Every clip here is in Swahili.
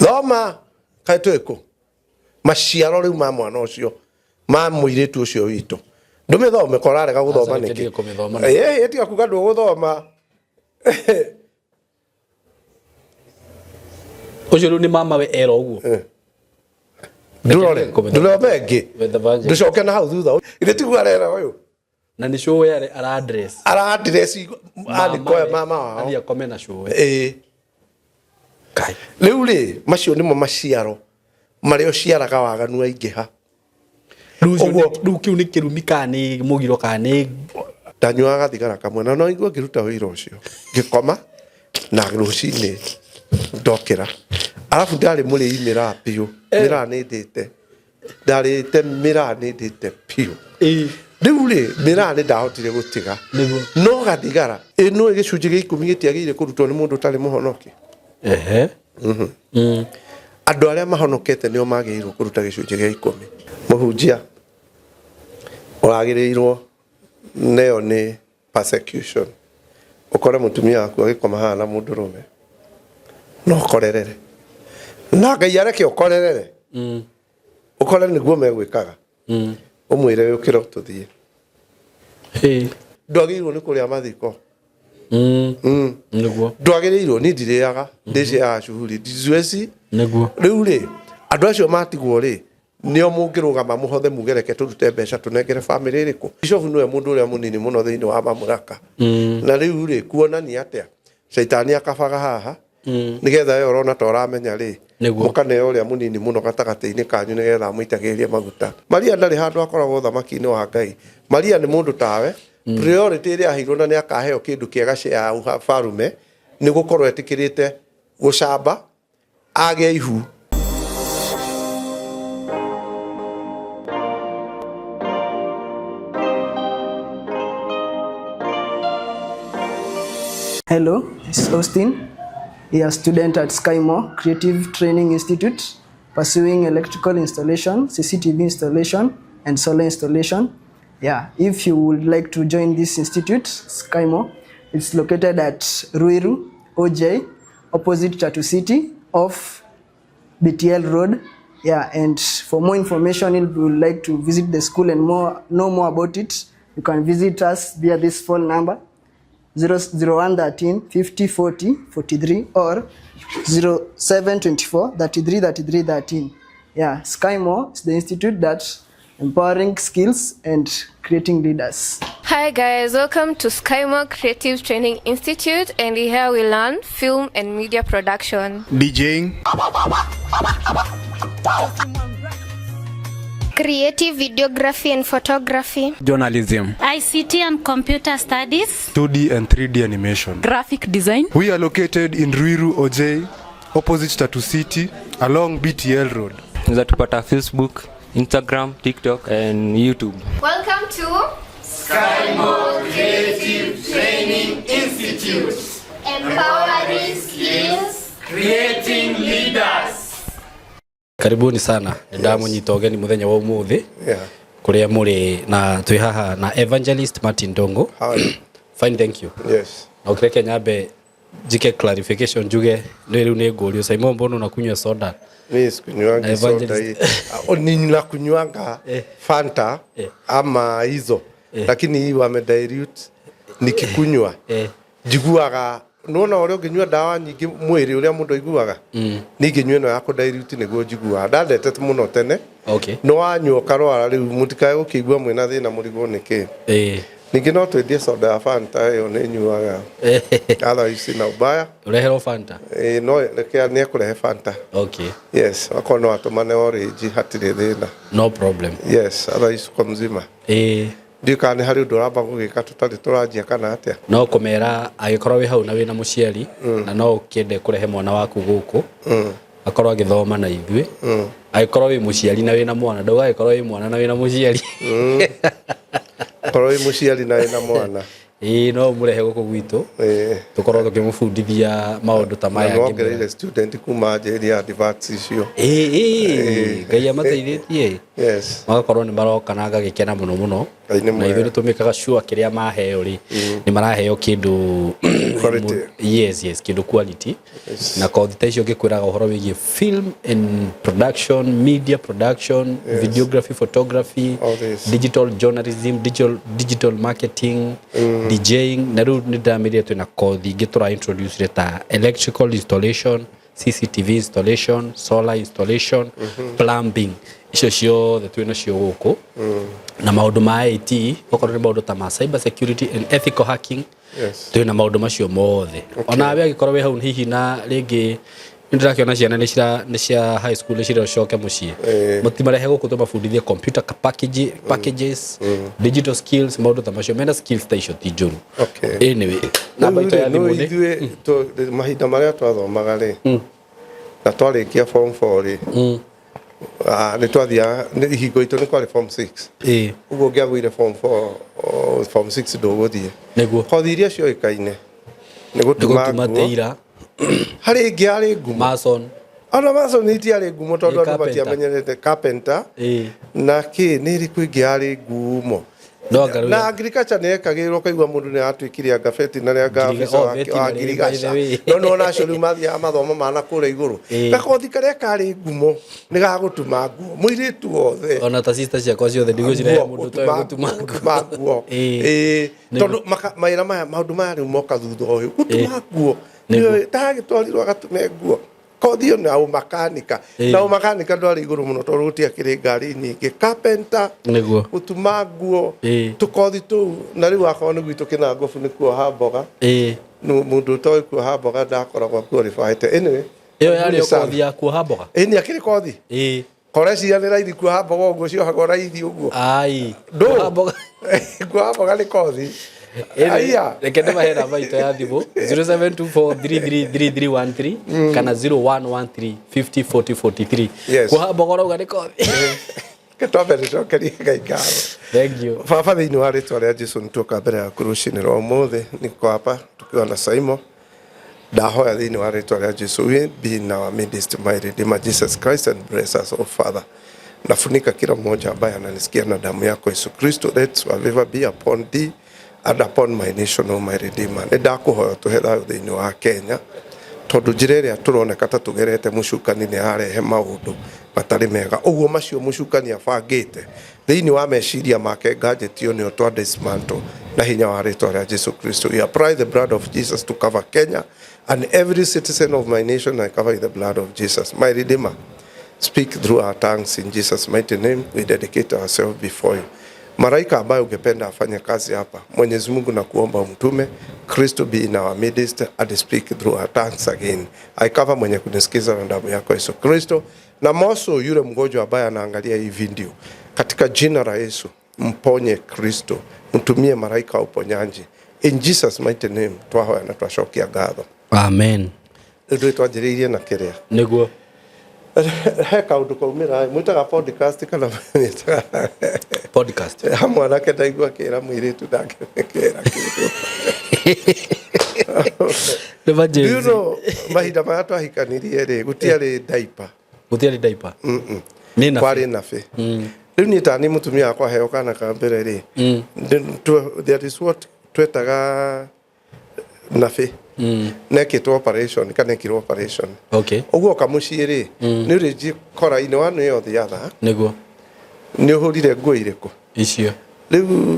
thoma kai tweko maciaro riu ma mwana ucio ma muiritu ucio witu ndume thome korarega guthoma niki etiga kuga ndu guthoma ucio ni mama we ero uguo ndurore bengi nducoke na hau thutha ire tigwa rera uyu na ni show yare ara address ali kwa mama wao ali akome na show kai riu ri macio nimo maciaro mario ciaraga waganu aingiha riu kiu ni kirumi kani mugiro kani ndanyuaga thigara kamwe na no igua ngiruta wira ucio ngikoma na rucini ndokira alafu ndari muri imira piu mira ni ndite ndari te mira ni ndite piu riu ri mira ni ndahotire gutiga no gathigara ino igicunji gi 10 gitiagire kurutwo ni mundu tari muhonoki andu aria mahonokete nio magirirwo kuruta gicunji gi 10 muhunjia uragirirwo neo ni persecution ukore mutumia waku agikoma hana mundu rume no korerere na ngai areke ukorerere ukore niguo megwikaga umwire ukira ututhie ndwagirwo ni kuria mathiko niguo ndwagirwo ni ndiriaga ndici ya shuhuri ndizueci niguo riu ri andu acio matigwo ri nio mungirugama muhothe mugereke turute mbeca tunengere family iriku bishofu niwe mundu uria munini muno thiini wa mamuraka na riu ri kuonania atia shaitani akabaga haha nigetha yo rona toramenya ri mukane uria munini muno gatagati-ini kanyu nigetha muitagirie maguta Maria ndari handu akoragwo thamaki-ini wa Ngai Maria ni mundu tawe priority iria ahirwo na ni akaheo kindu kiega cia farume ni gukorwo etikirite gucamba age ihu. Hello, this is Austin, a student at SkyMore Creative Training Institute, pursuing electrical installation, CCTV installation, and solar installation. Yeah, if you would like to join this institute, SkyMore, it's located at Ruiru, OJ, opposite Chatu City, off BTL Road. Yeah, and for more information, if you would like to visit the school and know more about it, you can visit us via this phone number, 0113 50 40 43 or 0724 33 33 13. Yeah, SkyMore is the institute that's empowering skills and creating leaders. Hi guys, welcome to SkyMore Creative Training Institute, and here we learn film and media production, DJing, creative videography and photography, journalism, ICT and computer studies, 2D and 3D animation, graphic design. We are located in Ruiru, OJ, opposite Chatu City, along BTL Road. Unaweza Facebook, Instagram, TikTok and YouTube. Welcome to SkyMore Creative Training Institute. empowering skills, creating leaders. Karibuni sana ndamunyita ogeni muthenya wa umuthi kuria muri na twi haha na Evangelist Martin Ndongo. Fine, thank you. Yes. Okay, Kenyabe jike clarification juge riu ni ngurio Simon Mbono na kunywa soda. Mimi sikunywangi soda hii. Nina kunywanga Fanta ama hizo. Lakini hii wamedilute nikikunywa. Jiguaga nona ore nginywa dawa nyingi mwiri uria mundu aiguaga ningi nywe ya kudilute niguo jigua ndandete muno tene. Okay. No anywa karwara riu mutikae gukigua mwina thina murigo niki ningi no twendie soda ya Fanta yo ni nyuaga ala isi na ubaya urehero Fanta no reke ni kurehe Fanta. Okay. Yes, wakono atumane orange hatire thina. No problem. Yes, ala isi kwa mzima ndikane hari nduramba gugika tutari turanjia kana atia no kumera agikorwo wi hau na wina muciari na no ukende kurehe mwana waku guku akorwo agithoma na ithwe agikorwo wi muciari na wina mwana ndugagikorwo wi mwana na wina muciari akorwo wi muciari na wina mwana no murehe guku gwitu tukorwo tukimufundithia maundu ta maya ngi ngereire student kuma njeri ya advance icio ngai amateithĩtie yes magakorwo ni maroka na ngagikena muno muno na ithuĩ nĩtũmĩkaga sure kĩrĩa maheo rĩ nĩ maraheo kĩndũ yes kĩndũ quality na kothi ta icio ngĩkwĩraga ũhoro wĩgiĩ film and production, media production, videography, photography, digital journalism, digital marketing, DJing, na rĩu nĩndĩramĩrire twĩna kothi ingĩ tũra introduce ta electrical installation, CCTV installation, solar installation, plumbing. Icio ciothe twĩna cio gũkũ na maũndũ ma IT okorwo nĩ maũndũ ta ma cyber security and ethical hacking twĩna maũndũ macio mothe ona we agĩkorwo we hau hihi na rĩngĩ ndĩrakĩona ciana nĩ cia high school cirĩcoke mũciĩ mũtimarehe gũkũ tũmabundithie computer packages, digital skills, maũndũ ta macio mena skills ta icio ti njũru anyway namba itũ ya thimũ nĩ mahinda marĩa twathomaga rĩ na twarĩkia form 4 rĩ nĩ twathia ihingo itũ nĩ kwarĩ form 6 ũguo ngĩagũire form 4 form 6 ndũgũthiĩ nĩguo kothi iria cioĩkaine nĩ gũtuma teira harĩ ingĩ harĩ ngumo mason ona mason itiarĩ ngumo tondũ andũ matiamenyerete carpenter na kĩ nĩ ĩrĩkũ ingĩ harĩ ngumo na agriculture nĩ ekagĩrwo kaigua mũndũ nĩ atuĩkire angabeti na rĩa ngabisa wa ngirigaca no ona acio rĩu mathiaga mathomo mana kũrĩa igũrũ gakothi karĩa karĩ ngumo nĩ gagũtuma nguo mũirĩtu wothe ona ta sister ciakwa ciothe ndigũcirehe mũndũ toĩ gũtuma nguo tondũ maĩra maya maũndũ maya rĩu moka thutha ũyũ gũtuma nguo ndagĩtwarirwo agatume nguo kothi ĩyo na ũmakanika na ũmakanika ndwarĩ igũrũ mũno tondũ gũtiakĩrĩ ngari nyingĩ carpenter gũtuma nguo tũkothi tũu na rĩu akorwo nĩ gwitũ kĩna ngobu nĩ kuoha mboga mũndũ ũtoĩ kuoha mboga ndakoragwo qualified anyway ĩyo yarĩ kothi ya kuoha mboga nĩ akĩrĩ kothi koreciria nĩ raithi kuoha mboga ũguo ciohagwo raithi ũguo kuoha mboga nĩ kothi reke ndĩmahe namba itũ ya thimũ 0724333313 kana 0113504043 kuoha mboga ũrauga nĩ kothi twambe nĩcokerie Ngai ngatho thank you baba thĩinĩ wa rĩtwa rĩa Jesũ nĩtũka mbere yaku rũcinĩ rwa ũmũthĩ nĩko hapa tukiwa na Simon ndahoya thĩinĩ wa rĩtwa rĩa Jesũ we be in our midst my Redeemer Jesus Christ and bless us oh Father nafunika kila mmoja ambaye ananisikia na damu yako Yesu Kristo let favor be upon thee and upon my nation, oh my Redeemer. Nĩ ndakũhoya tũhe thayũ thĩinĩ wa Kenya tondũ njĩra ĩrĩa tũroneka ta tũgerete mũcukani nĩ arehe maũndũ matarĩ mega ũguo macio mũcukani abangĩte thĩinĩ wa meciria make nganjĩtio nĩo twa dismantle na hinya wa rĩtwa rĩa Jesũ Kristo. We apply the blood of Jesus to cover Kenya and every citizen of my nation. I cover the blood of Jesus. My Redeemer, speak through our tongues in Jesus' mighty name. We dedicate ourselves before you. Malaika ambaye ungependa afanye kazi hapa, Mwenyezi Mungu na kuomba umtume Kristo be in our midst and speak through our tongues again. I cover mwenye kunisikiza na damu yako Yesu Kristo na moso yule mgonjwa ambaye anaangalia hii video katika jina la Yesu mponye Kristo, mtumie malaika wa uponyaji in Jesus mighty name. Twahoya na twashokia ngatho amen. Ndio twanjĩrĩirie na kĩrĩa nĩguo he kaundu kaumira mwitaga podcast kana podcast mwanake ndaigua kĩra mũirĩtu ndangĩkĩra kĩndũ you know mahinda maya twahikanirie rĩ gũtiarĩ diaper kwarĩ nabe rĩu niĩ ta nĩ mũtumia wakwa heo kana ka mbere rĩ that is what twetaga nabe nekĩtwo operation kana ekirwo operation ũguo kamuciĩ rĩ nĩ ũrĩnji kora-inĩ wa nĩ yothe yatha nĩguo nĩ ũhũrire nguo irĩkũ icio rĩu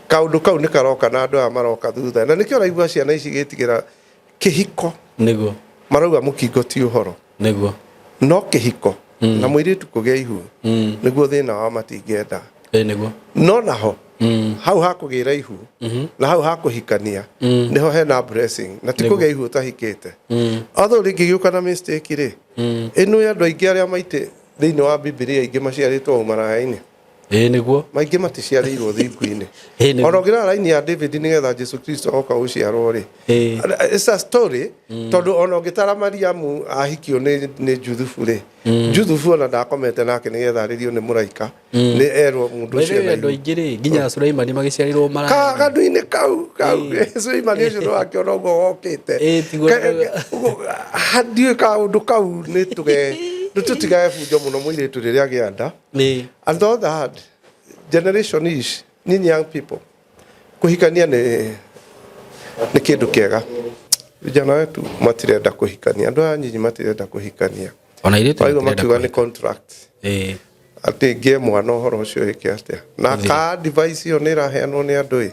kaũndũ kau nĩ karoka na andũ aya maroka thutha na nĩkĩo ũraigua ciana ici gĩtigĩra kĩhiko nĩguo marauga mũkingo ti ũhoro nĩguo no kĩhiko na mũirĩtu kũgĩa ihu nĩguo thĩna wa matingĩenda nĩguo no naho hau hakũgĩra ihu na hau hakũhikania nĩho hena blessing na ti kũgĩa ihu ũtahikĩte although rĩngĩgĩũka na mistake rĩ ĩno andũ aingĩ arĩa maitĩ thĩinĩ wa Biblia aingĩ maciarĩtwo maraya-inĩ nĩguo maingĩ maticiarĩirwo thingu-inĩ ona ũngĩrora raini ya David nĩgetha Jesũ Kristo oka gũciarwo rĩ it's a story tondũ ona ũngĩtara Mariamu ahikio nĩ Juthufu rĩ Juthufu ona ndakomete nake nĩgetha arĩrio nĩ mũraika nĩ erwo mũndũ ũcio na andũ aingĩ rĩ nginya Sulaimani magĩciarĩrwo maraya kandu-inĩ kau Sulaimani ũcio nĩ wakĩona ũguo wokĩte ndiũĩ kaũndũ kau nĩ tũtigae bunjo mũno mũirĩtu rĩrĩa agĩa nda and all that generation is nini young people kuhikania ni kindu kiega. Vijana wetu matirenda kuhikania, andu anyinyi matirenda kuhikania. Ona ile tu makiuga ni contract ati ngie mwana horo ucio ike atia na ka device yo nira heanwo ni andu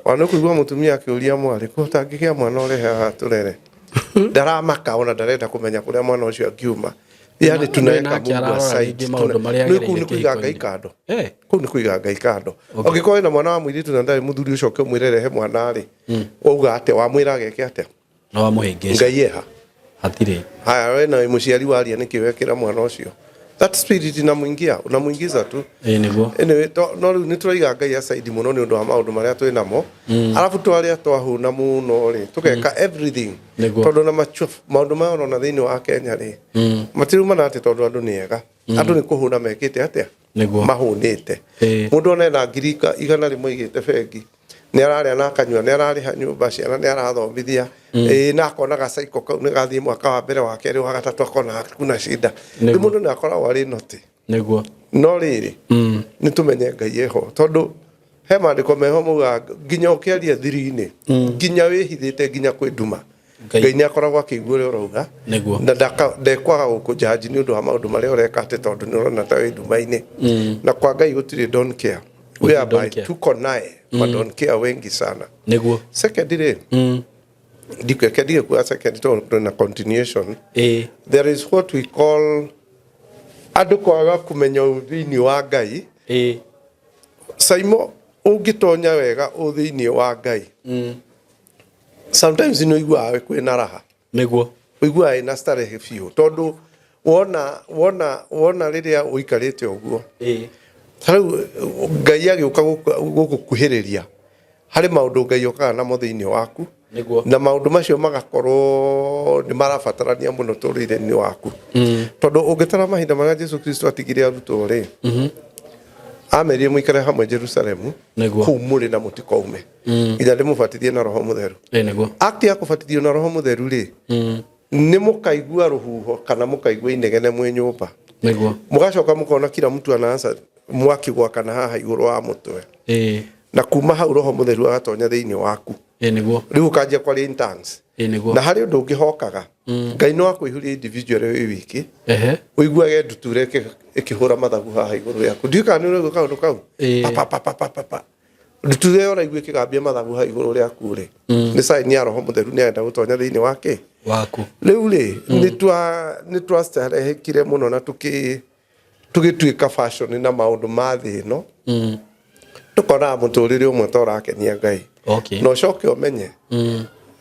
wana kuigua mutumia akiuria mwari ko tangigia mwana ore haha turere ndaramaka ona ndarenda kumenya kuria mwana ucio angiuma. Yani tunaweka Mungu aside, ni kuiga Ngai kando, kuu ni kuiga Ngai kando. Ungikuwa na mwana wa mwiritu na ndari muthuri ucio ukimwirere he mwana ri wauga ate wamwira ageke ate no wamuhingisha Ngai eha hatire haya we na muciari waria nikiwekera mwana ucio that spirit inamuingia unamuingiza tu niguo anyway no riu nituraiga Ngai aside muno ni undu wa maundu maria twi namo alafu twaria twahuna muno ri tukeka everything tondu na maundu ma ona thiini wa Kenya ri matiruma na ati tondu andu ni ega andu ni kuhuna mekite atia mahunite mundu ona na ngirika igana rimwe igite bengi ni araria na kanyua ni arariha nyumba ciana ni arathomithia na akona gacaiko kau ni gathie mwaka wa mbere wa keri wa gatatu akona kuna shida ni mundu ni akoragwo ari noti niguo no riri ni tumenye Ngai eho tondu he mandiko meho muga nginya ukiaria thiri-ini nginya wihithite nginya kwi nduma Ngai ni akoragwo akigua uri urauga na ndekwaga gukujaji ni undu wa maundu maria ureka ati tondu ni urona ta wi nduma-ini na kwa Ngai gutiri don't care we are by tuko naye but don't care wengi sana niguo second ri dikweke kwa second to na continuation there is what we call andu kwaga kumenya uthini wa Ngai Saimo ungitonya wega uthini wa Ngai sometimes no igua we kwina raha niguo igua ina starehe fiu tondu wona riria uikarite uguo Tarau Ngai agiuka gukukuhiriria hari maundu Ngai okaga na muthini waku na maundu macio magakorwo ni marabatarania muno turire-ini waku tondu ungitara mahinda maria Jesu Kristo atigire arutwo ri amerie muikare hamwe Jerusalemu kuu muri na mutikaume ila ndimubatithie na Roho Mutheru akti ya kubatithio na Roho Mutheru ri ni mukaigua ruhuho kana mukaigua inegene mwe nyumba mugacoka mukona kila mtu anaanza mwaki gwakana haha iguru wa mutwe na kuma hau Roho Mutheru agatonya thiini waku niguo riu kanjia kwaria in tongues na hari undu ungihokaga Ngai no akwihuria individual wi wiki uiguage nduture ikihura mathagu haha iguru yaku ndika ni uri kaundu kau pa nduture ora igwe kigambia mathagu haha iguru yaku ri ni sign ya Roho Mutheru ni enda gutonya thiini wake waku riu ri ni twa starehekire muno na tugituika fashion na maundu ma thi no tukona muturire umwe torakenia Ngai no coke umenye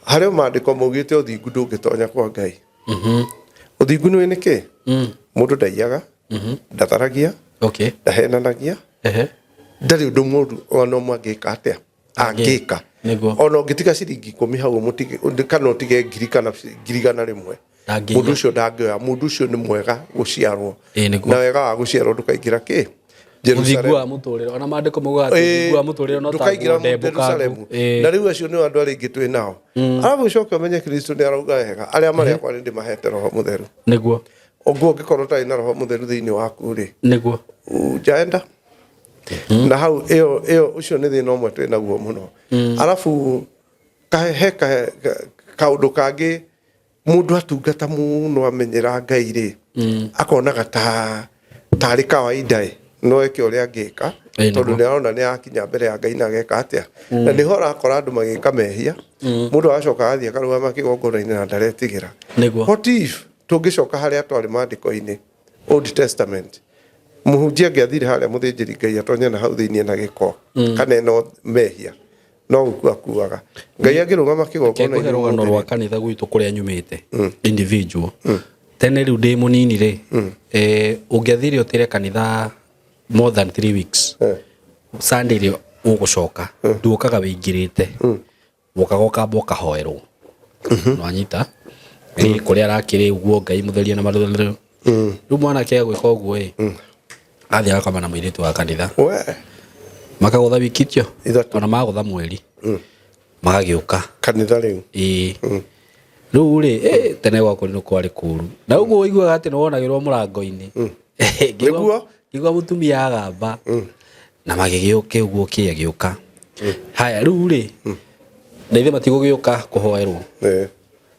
hario mandiko mugite uthingu ndungitonya kwa Ngai uthingu ni niki mundu ndaiyaga ndataragia ndahenanagia ndari undu mundu ona mwangika atia angika ona ngitiga ciringi 10 hau mutige kana utige ngiri kana ngirigana rimwe mundu ucio ndangioya mundu ucio ni mwega guciarwo na wega wa guciarwo ndukaingira ki Jerusalem muturire ona mandiko muga atigua muturire no ta Jerusalem na riu acio ni andu aringi twi nao arabu coke menye Kristo ni arauga wega aria mari akwa ndi mahete Roho Mutheru niguo oguo ngikorwo tai na Roho Mutheru thiini waku ri niguo jaenda na hau eo ucio ni thina umwe twi naguo muno arafu kaheka kaundu kangi mundu atungata muno amenyera Ngai ri akonaga tari kawaida no eke uria angika tondu ni arona ni akinya mbere ya Ngai na geka atia na ni hora akora andu magika mehia mundu acoka athie karugama kigongona-ini na ndaretigira what if tungicoka haria twari mandiko-ini Old Testament muhunjia ngiathire haria muthinjiri Ngai atonya na hau thiini na giko kana no mehia no gukua kuaga Ngai angirugama kigongona-ini ke rugano rwa kanitha gwitu kuria nyumite individual tene riu ndi munini ri ungiathire utire kanitha more than 3 weeks Sunday ri ugucoka ndukaga wingirite ukagoka boka hoerwo no anyita ni kuria arakiri uguo Ngai mutherie na mathuru riu mwana ke gwika uguo athi akama na mwiritu wa kanitha makagotha wikitio ona magotha mweri magagiuka kanitha riu riu ri tene gwakwa ni kwari kuru na uguo iguaga ati no wonagirwo murango-ini igua mutumia agamba na magigioke uguo kiagioka haya riu ri na ithe matigugioka kuhoerwo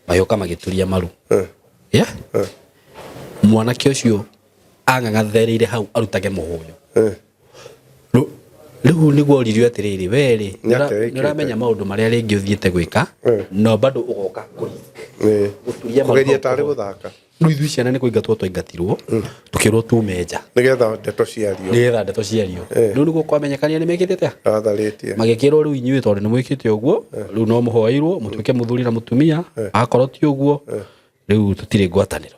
mayoka magituria maru mwanake ucio ang'ang'athereire hau arutage muhuyo riu niguo ririo atiriri weri niramenya maundu maria ringi uthiete gwika no bado ugoka guturia maru kugeria tari guthaka riu ithu ciana ni kuingatwo twaingatirwo tukirwo tumeja nigetha ndeto ciario riu niguo kwamenyekania ni mekitete atharitie magikirwo riu inyuĩ tondu ni mwikite uguo riu no muhoeirwo mutuike muthuri na mutumia akorwo ti uguo riu tutire ngwataniro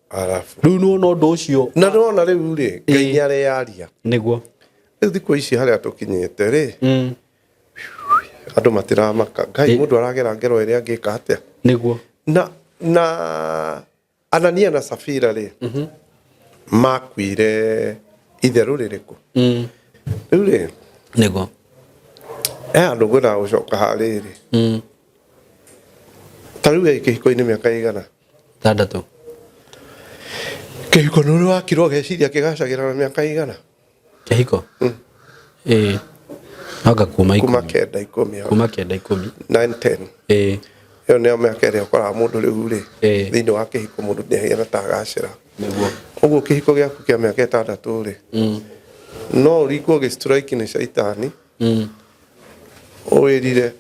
arafu riu no ndu ucio na ndona riu ri Ngai niareyaria niguo riu thikũ ici haria tukinyite ri andu matiramaka Ngai mundu aragera ngero iria angika atia niguo na Anania na Safira ri makwire itheru ririku riu ri niguo andu ngwenda gucoka hariri tariu ikihiko-ini miaka igana 6 kihiko nuri wakirwo geciria kigacagira na miaka igana kihiko aga kuma 10 kuma 10 10 yo ne miaka ria ukora mundu riu ri thiini wa kihiko mundu niahiana ta agacira niguo uguo kihiko giaku kia miaka 6 ri no urikwo gistrike ni shaitani oerire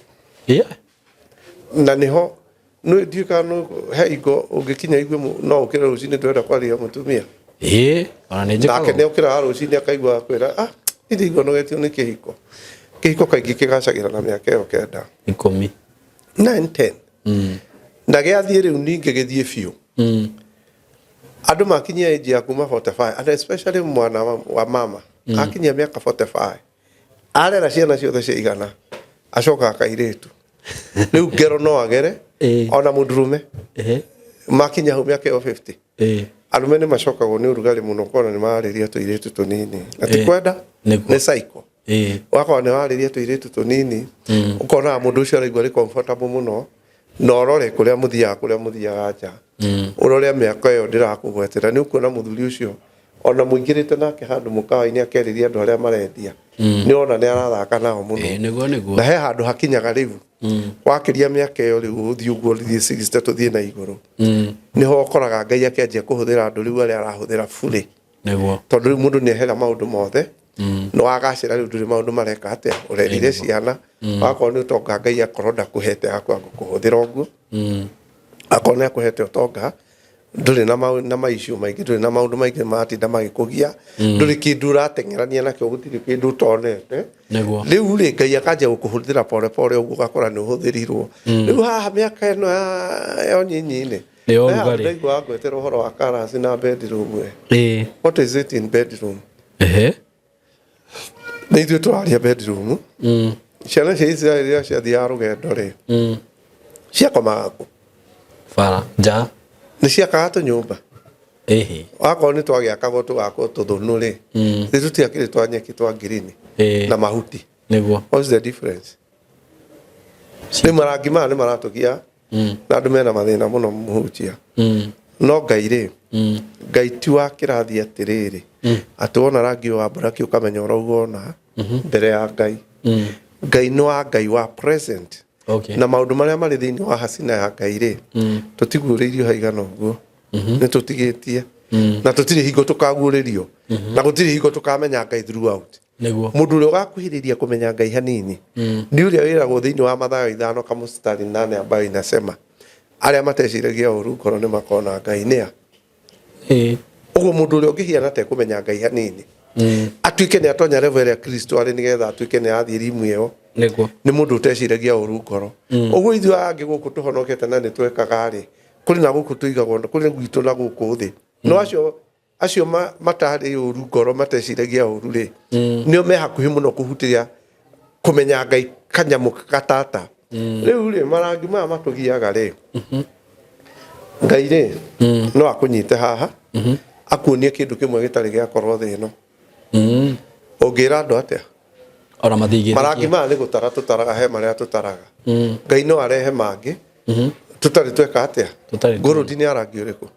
na niho no ndika no heigo ungikinya igwe no ukira rucini ndwenda kwaria mutumia ona ni njikaro nake ne ukira rucini akaigwa kwira ndi igwa no getio ni kihiko kaingi kigacagira na miaka yo 10 10 na giathie riu ninge githie biu andu makinyia age ya kuma 45 and especially mwana wa mama akinyia miaka 45 arera ciana ciothe ciigana acoka akairitu riu ngero no agere ona mundurume makinya hu miaka 50 arume ni macokagwo ni urugari muno kona ni mariria tuiritu tunini ati kwenda ni cycle wakwa ni wariria tuiritu tunini ukona mundu ucio araigwa ri comfortable muno no rore kuria muthia aja urore miaka yo ndirakugwetera ni ukuona muthuri ucio ona muingirite nake handu mukawa-ini akeriria andu aria marendia ni ona ni arathaka nao muno na he handu hakinyaga riu wakiria miaka yo riu uthii uguo rithie 60 tuthie na iguru niho ukoraga Ngai akenjia kuhuthira andu riu aria arahuthira bure tondu riu mundu ni ehera maundu mothe no agacira riu nduri maundu mareka atia urerire ciana wakwa ni utonga Ngai akorwo ndakuhete akwa kuhuthira uguo akona kuhete utonga nduri na maishu maingi nduri na maundu maingi matinda magikugia nduri kindu ratengerania nakio gutiri kindu tonete riu ri Ngai akanja gukuhuthira pore pore uguo gakora ni uhuthirirwo riu haha miaka ino yo nyinyi ni urugari ndaigua ngwetera uhoro wa karas na bedroom what is it in bedroom ni ithuĩ tũraria bedroom ciana cia Israeli rĩrĩa ciathiaga rũgendo rĩ ciakomaga kũ bara nja nĩ ciakaga tũnyũmba wakorwo nĩ twagĩakagwo tũgakwo tũthũnũ rĩ ithuĩ tũtiakĩrĩ twa nyeki twa green na mahuti what's the difference nĩ marangi maya nĩ maratũgia na andũ mena mathĩna mũno mũhunjia no Ngai rĩ Ngai ti wa kĩrathi atĩrĩrĩ atĩ wona rangi wa mburaki ukamenya ũraugona mbere ya Ngai Ngai nĩ wa Ngai wa present na maundu maria mari thiini wa hasina ya Ngai rĩ tutiguũrĩirio haigana ũguo nĩ tũtigĩtie na tũtirĩ hingo tukaguũrĩrio na gũtirĩ hingo tukamenya Ngai throughout mundu ũrĩa ũgakuhĩrĩria kũmenya Ngai hanini nĩ ũrĩa wĩragwo thiini wa Mathayo 5 kamũstari 8 ambayo inasema aria mateciragia ũru ngoro nĩ makona Ngai nĩa uguo mundu ũrĩa ũngĩhiana ta kũmenya Ngai hanini atuike nĩ atonya level ya Kristo arĩ nigetha atuike nĩ athie rimu ĩyo nĩ mundu ũteciragia ũru ngoro uguo ithuĩ angĩ gũkũ tũhonokete na nĩ twekaga rĩ kũrĩ na gũkũ tũigagwo kũrĩ gwitũ na gũkũ thĩ no acio matarĩ ũru ngoro mateciragia ũru rĩ nĩo me hakuhĩ mũno kũhutĩria kũmenya Ngai kanyamu gatata rĩu rĩ marangi maya matũgiaga rĩ Ngai rĩ no akũnyite haha akuonie kindu kimwe gĩtarĩ gĩakorwo thĩ ĩno ũngĩra andũ atia ona mathigĩrĩria marangi maya nĩ gũtara tũtaraga he marĩa tũtaraga Ngai no arehe mangĩ tũtarĩ tweka atia ngũrũndi nĩ arangi ũrĩkũ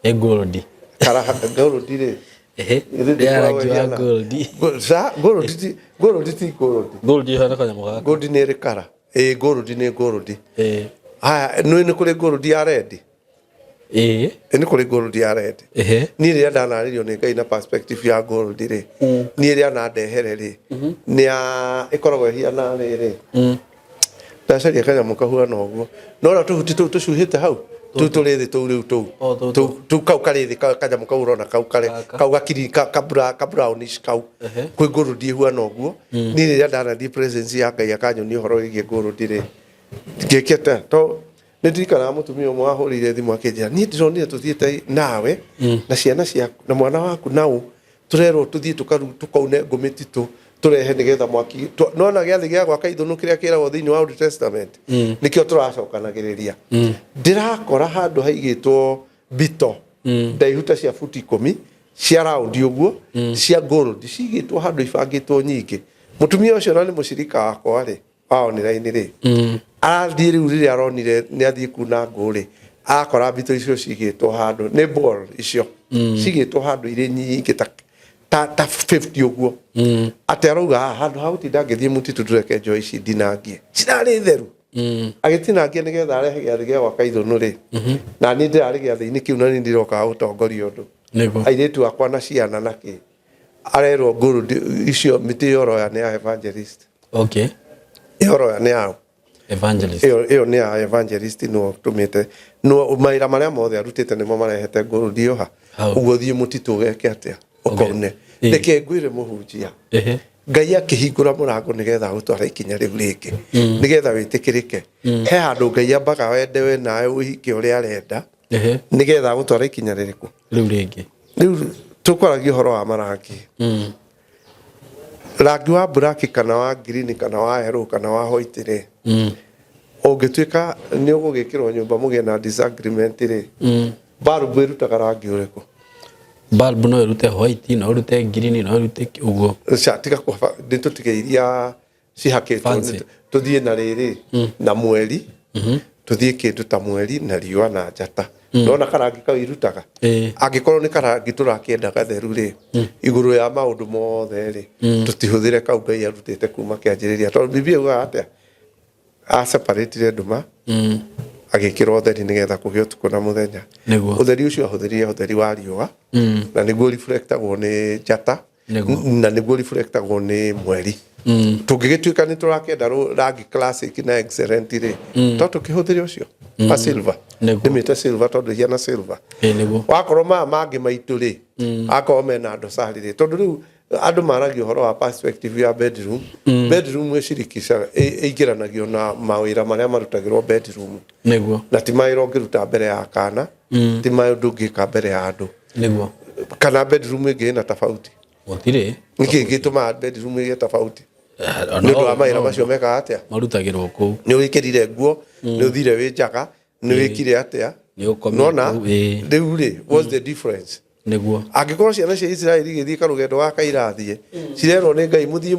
ngũrũndi ngũrũndi rĩ ya rangi wa gold. Gold ti gold. Gold hana kanya muga. Gold ni ri kara. Gold ni gold. Haya ni kuri gold ya red. Ni kuri gold ya red. Ni ri ndanaririo ni Ngai na perspective ya gold ri. Ni ri ana ndehere ri. Ni a ikoragwo hiana ri. Ndacaria kanya mukahua noguo. No ra tuhuti tu tucuhite hau. Tutulele tu riu tu kau kare kanya mukaurona kau kare kau gakiri ka brownish kau kwi gold ihua noguo. Ni ri ndana di presence ya Ngai akanyo ni horo igi gold ri. Ngeketa to ndirikana mutumia umwe ahurire thimu akinjira ni ndironire tuthiete nawe na ciana ciaku na mwana waku nau turerwo tuthie tukaune ngumititu turehe nigetha mwaki nona giathi gia gwaka ithunu kiria kiragwo thiini wa Old Testament nikio turacokanagiriria ndirakora handu haigitwo bito ndaihuta cia futi 10 cia round uguo cia gold cigitwo handu ibangitwo nyingi mutumia ucio na ni mucirika wakwa ri online ri athie riu riria aronire ni athie kuna nguri akora bito icio cigitwo handu ni ball icio cigitwo handu iri nyingi ta 50 uguo ateruga handu hautinda ngithie mutitu tureke njoi ici dinangie cirari theru agitinangie nigetha arehe giathi gia gwaka ithunu ri na ni ndirari giathi-ini kiu na ni ndiroka utongoria undu airetu akwa na ciana naki arerwo gold icio miti yoroya ni ya evangelist. Okay. Yoroya ni ya evangelist. Iyo ni ya evangelist no tumite no maira maria mothe arutite nimo marehete gold iyo ha uguo thie mutitu geke atia ukone reke ngwire muhunjia Ngai akihingura murango nigetha gutwara ikinya riu ringi nigetha witikirike he handu Ngai ambaga wende we nawe uhike uria arenda nigetha gutwara ikinya ririku riu ringi riu tukwaragia horo wa marangi rangi wa black kana wa green kana wa yellow kana wa white ri ungituika ni ugugikirwo nyumba mugie na disagreement ri bulb irutaga rangi uriku bulb no irute white no irute green no irute uguo tika kwa nditutige iria cihakitwo tuthie na riri na mweri tuthie kindu ta mweri na riua na njata nona karangi kau irutaga angikorwo ni karangi turakienda gatheru ri iguru ya maundu mothe ri tutihuthire kau Ngai arutite kuma kianjiriria tondu Biblia uga atia a separate nduma agikira utheri nigetha kugia utuku na muthenya utheri ucio ahuthirie utheri wa riua na niguo reflectagwo ni njata na niguo reflectagwo ni mweri tungigituika ni turakenda rangi classic na excellent ri to tukihuthiria ucio pa silver ndimite silver tondu hiana silver wakorwo mangi maitu ri akorwo mena ndosari ri tondu riu andu maragio horo wa perspective ya bedroom ecirikisha eigiranagio na mawira maria marutagirwo bedroom niguo na ti mawira ungiruta mbere ya kana ti mawira ndungika mbere ya andu niguo kana bedroom ingi na tofauti gutire niki gituma bedroom ingi tofauti ndu wa mawira macio meka atia marutagirwo ku ni wikirire nguo ni uthire wi njaga ni wikire atia nona riu ri what's the difference niguo angikorwo ciana cia Israeli githii karugendo wa kairathie cirerwo ni Ngai muthie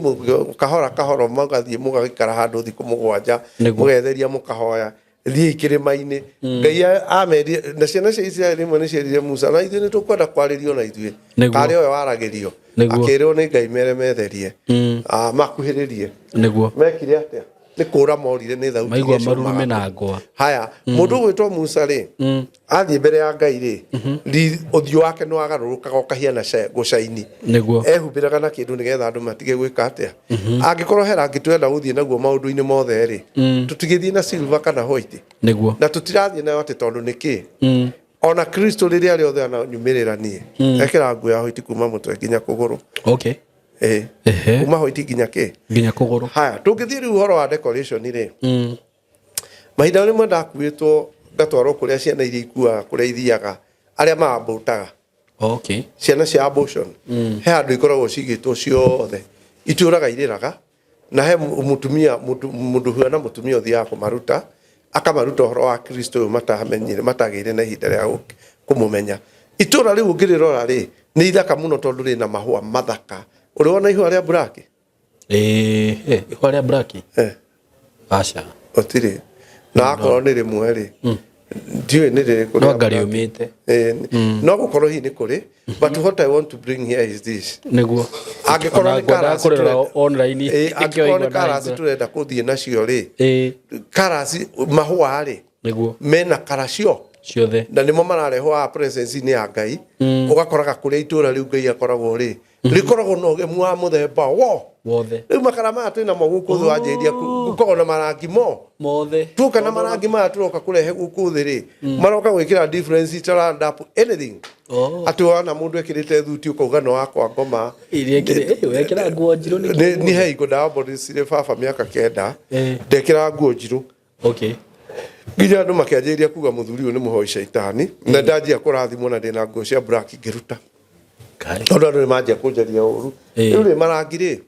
kahora kahora magathie mugagikara handu thiku 7 mugetheria mukahoya thie ikirima-ini Ngai amerie na ciana cia Israeli mwe ni ciarire Musa na ithuĩ ni tukwenda kwaririo na ithuĩ kari owe waragirio akirwo ni Ngai mere metherie makuhiririe niguo mekire atia ni kura morire ni thauti maigwa marume na ngwa haya mundu gwitwo Musa ri athie mbere ya Ngai ri uthio wake no agarurukaga okahiana gucaini niguo ehumbiraga na kindu nigetha andu matige gwika atia angikorwo he rangi twenda guthie naguo maundu-ini mothe ri tutigithie na silver kana white niguo na tutirathie nayo ati tondu niki ona Kristo riria riothe ananyumirira nie ekira nguo ya white kuma mutwe nginya kuguru okay kuma white nginya kuguru haya tungithie riu horo wa decoration ri mahinda rimwe ndakuitwo ngatwarwo kuria ciana iria ikua kuria ithiaga aria maambutaga okay ciana cia abortion he andu ikoragwo cigitwo ciothe ituraga iriraga na he mutumia mundu huana mutumia uthiaga kumaruta akamaruta horo wa Kristo matamenyire matagire na ihinda ria kumumenya itura riu ngirirora ri ni ithaka muno tondu ri na mahua mathaka uriona ihua ria black ihua ria black acha otire na akorwo ni rimwe ri ndiwe nä rä no ngari umite no gå korwo hi nä kå rä but what I want to bring here is this niguo angĩkorwo nĩ karasi online angĩkorwo nĩ karasi tũrenda kũthiĩ nacio rĩ karasi mahũa rĩ niguo mena karacio ciothe na nĩmo mararehwo presence-inĩ ya Ngai ũgakoraga kũrĩa itũũra rĩu Ngai akoragwo rĩ rĩkoragwo na ũgemu wa mũthemba wothe rĩu makara maya twĩna mo gũkũ thĩ wanjĩria gũkorwo na marangi mothe tuoka na marangi maya tũroka kũrehe gũkũ thĩ rĩ maroka gwĩkĩra difference stand up anything atĩ wana mũndũ ekĩrĩte thuti ũkauga no wakwa ngoma iria wekĩra nguo njirũ nĩ heigo ndabombũrĩcire baba mĩaka 9 ndekĩra nguo njirũ okay nginya andũ makĩanjĩrĩria kuga mũthuri ũyũ nĩ mũhoi caitani na ndanjia kũrathimwo na ndĩna nguo cia black ngĩruta tondũ andũ nĩ manjia kũnjaria ũru rĩu rĩ marangi rĩ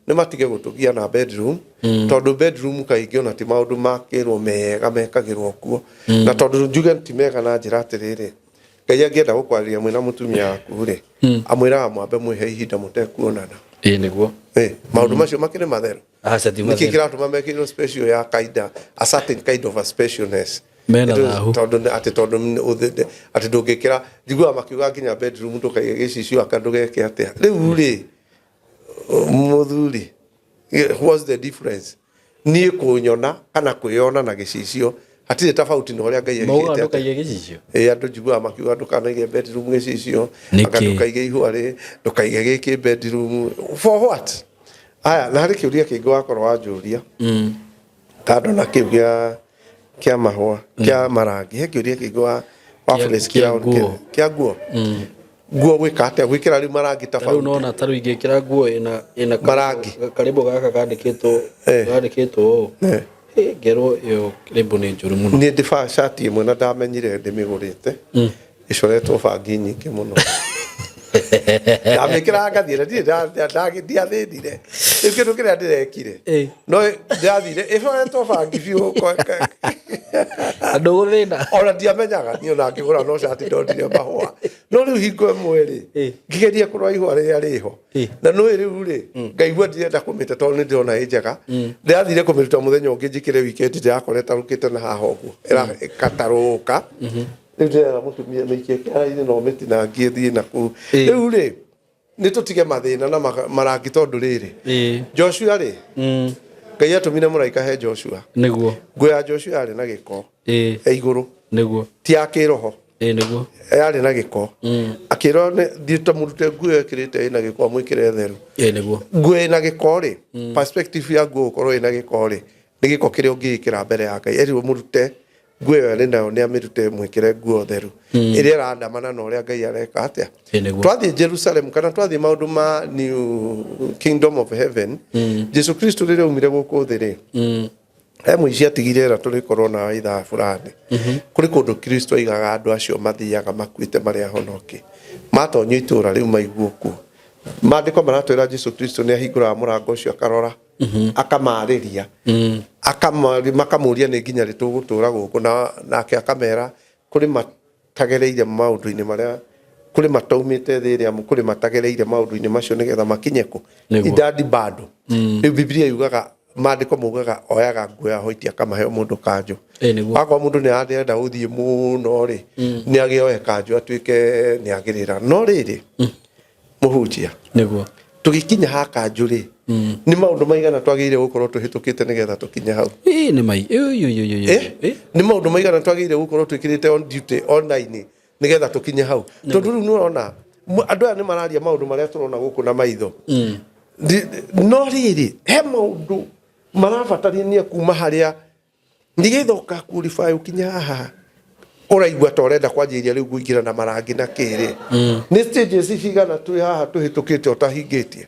nĩ matige gũtũgia na bedroom tondũ bedroom kaingĩ ona ti maũndũ makĩrwo mega mekagĩrwo kuo na tondũ njuge ti mega na njĩra atĩrĩrĩ Ngai angĩenda gũkwarĩria mwĩna mũtumia waku rĩ amwĩraga mwambe mwĩhe ihinda mũtekuonana nĩguo maũndũ macio makĩrĩ matherũ nĩkĩ kĩratũma mekĩrwo special ya kaida a certain kind of a specialness mena thahu tondũ atĩ ndũngĩkĩra njiguaga makiuga nginya bedroom ndũkaige gĩcicio aka ndũgeke atĩa rĩu rĩ mũthuri what's the difference niĩ kũnyona kana kwĩyona na gĩcicio hatirĩ tofauti na ũrĩa Ngai egĩte ndũkaige gĩcicio andũ njiguaga makiuga ndũkanaige bedroom gĩcicio aka ndũkaige ihũa rĩ ndũkaige gĩkĩ bedroom for what aya na harĩ kĩũria kĩngĩ wakorwo wanjũria kando na kĩu kia mahua kia marangi he kĩũria kĩngĩ wa place kia nguo nguo gwĩka atĩa gwĩkĩra rĩu marangi tofauti rĩu nona ta rĩu ingĩkĩra nguo ĩna marangi karibu gaka kandĩkĩtwo ũũ ngerwo ĩyo karibu nĩ njũru mũno niĩ ndĩba shati ĩmwe na ndamenyire ndĩmĩgũrĩte ĩcoretwo bangi nyingĩ mũno ndamĩkĩra ngathiĩ na ndiathĩnire rĩu kĩndũ kĩrĩa ndĩrekire no ndathire ĩcoretwo bangi biũ andũ gũthĩna ona ndiamenyaga niĩ ona ngĩgũra no shati ndondire mahũa no rĩu hingo ĩmwe rĩ ngĩgeria kũrora ihũa rĩrĩa rĩho na nũĩ rĩu rĩ ngaigua ndirenda kũmĩte tondũ nĩ ndĩrona ĩ njega ndĩrathire kũmĩruta mũthenya ũngĩ njĩkĩre wikendi ndĩrakora ĩtarũkĩte na haha ũguo ĩkatarũka rĩu ndĩrera mũtumia mĩikie kĩara-inĩ no mĩtinangie thiĩ nakũu rĩu rĩ nĩ tũtige mathĩna na marangi tondũ rĩrĩ Joshua rĩ Ngai atũmire mũraika he Joshua nĩguo nguo ya Joshua yarĩ na gĩko igũrũ nĩguo ti ya kĩroho nĩguo yarĩ na gĩko akĩrwo thiĩ tũmũrute nguo ĩkĩrĩte ĩna gĩko amwĩkĩre theru nĩguo nguo ĩna gĩko rĩ perspective ya nguo gũkorwo ĩna gĩko rĩ nĩ gĩko kĩrĩa ũngĩgĩkĩra mbere ya Ngai erirwo mũrute nguo ĩyo arĩ nayo nĩ amĩrute mwĩkĩre nguo theru ĩrĩa ĩrandamana na ũrĩa Ngai areka atĩa twathiĩ Jerusalem kana twathiĩ maũndũ ma new kingdom of heaven Jesu Kristo rĩrĩa aumire gũkũ thĩ rĩ he mũici atigire ra tũrĩkorwo na ithaa fulani kũrĩ kũndũ Kristo aigaga andũ acio mathiaga makuĩte marĩ ahonoki matonyio itũũra rĩu maiguo kuo maandĩko maratwĩra Jesu Kristo nĩ ahingũraga mũrango ũcio akarora akamarĩria makamũria nĩ nginya rĩ tũgũtũũra gũkũ nake akamera kũrĩ matagereire maũndũ-inĩ marĩa kũrĩ mataumĩte thĩ ĩrĩa kũrĩ matagereire maũndũ-inĩ macio nĩgetha makinye kũ idadi bado rĩu Biblia yugaga maandĩko maugaga oyaga nguo ya white akamahe mũndũ kanjũ wakwa mũndũ nĩ arenda gũthiĩ mũno rĩ nĩ agĩoe kanjũ atuĩke nĩ agĩrĩra no rĩrĩ mũhunjia nĩguo tũgĩkinya ha kanjũ rĩ nĩ maũndũ maigana twagĩrĩire gũkorwo tũhĩtũkĩte nĩgetha tũkinye hau nĩ maũndũ maigana twagĩrĩire gũkorwo twĩkĩrĩte on duty online nĩgetha tũkinye hau tondũ rĩu nĩ ũrona andũ aya nĩ mararia maũndũ marĩa tũrona gũkũ na maitho no rĩrĩ he maũndũ marabatarania kuma harĩa nĩgetha ũkakurify ũkinya haha ũraigua ta ũrenda kwanjĩrĩria rĩu kũingĩra na marangi na kĩrĩ nĩ stages cigana twĩ haha tũhĩtũkĩte ũtahingĩtie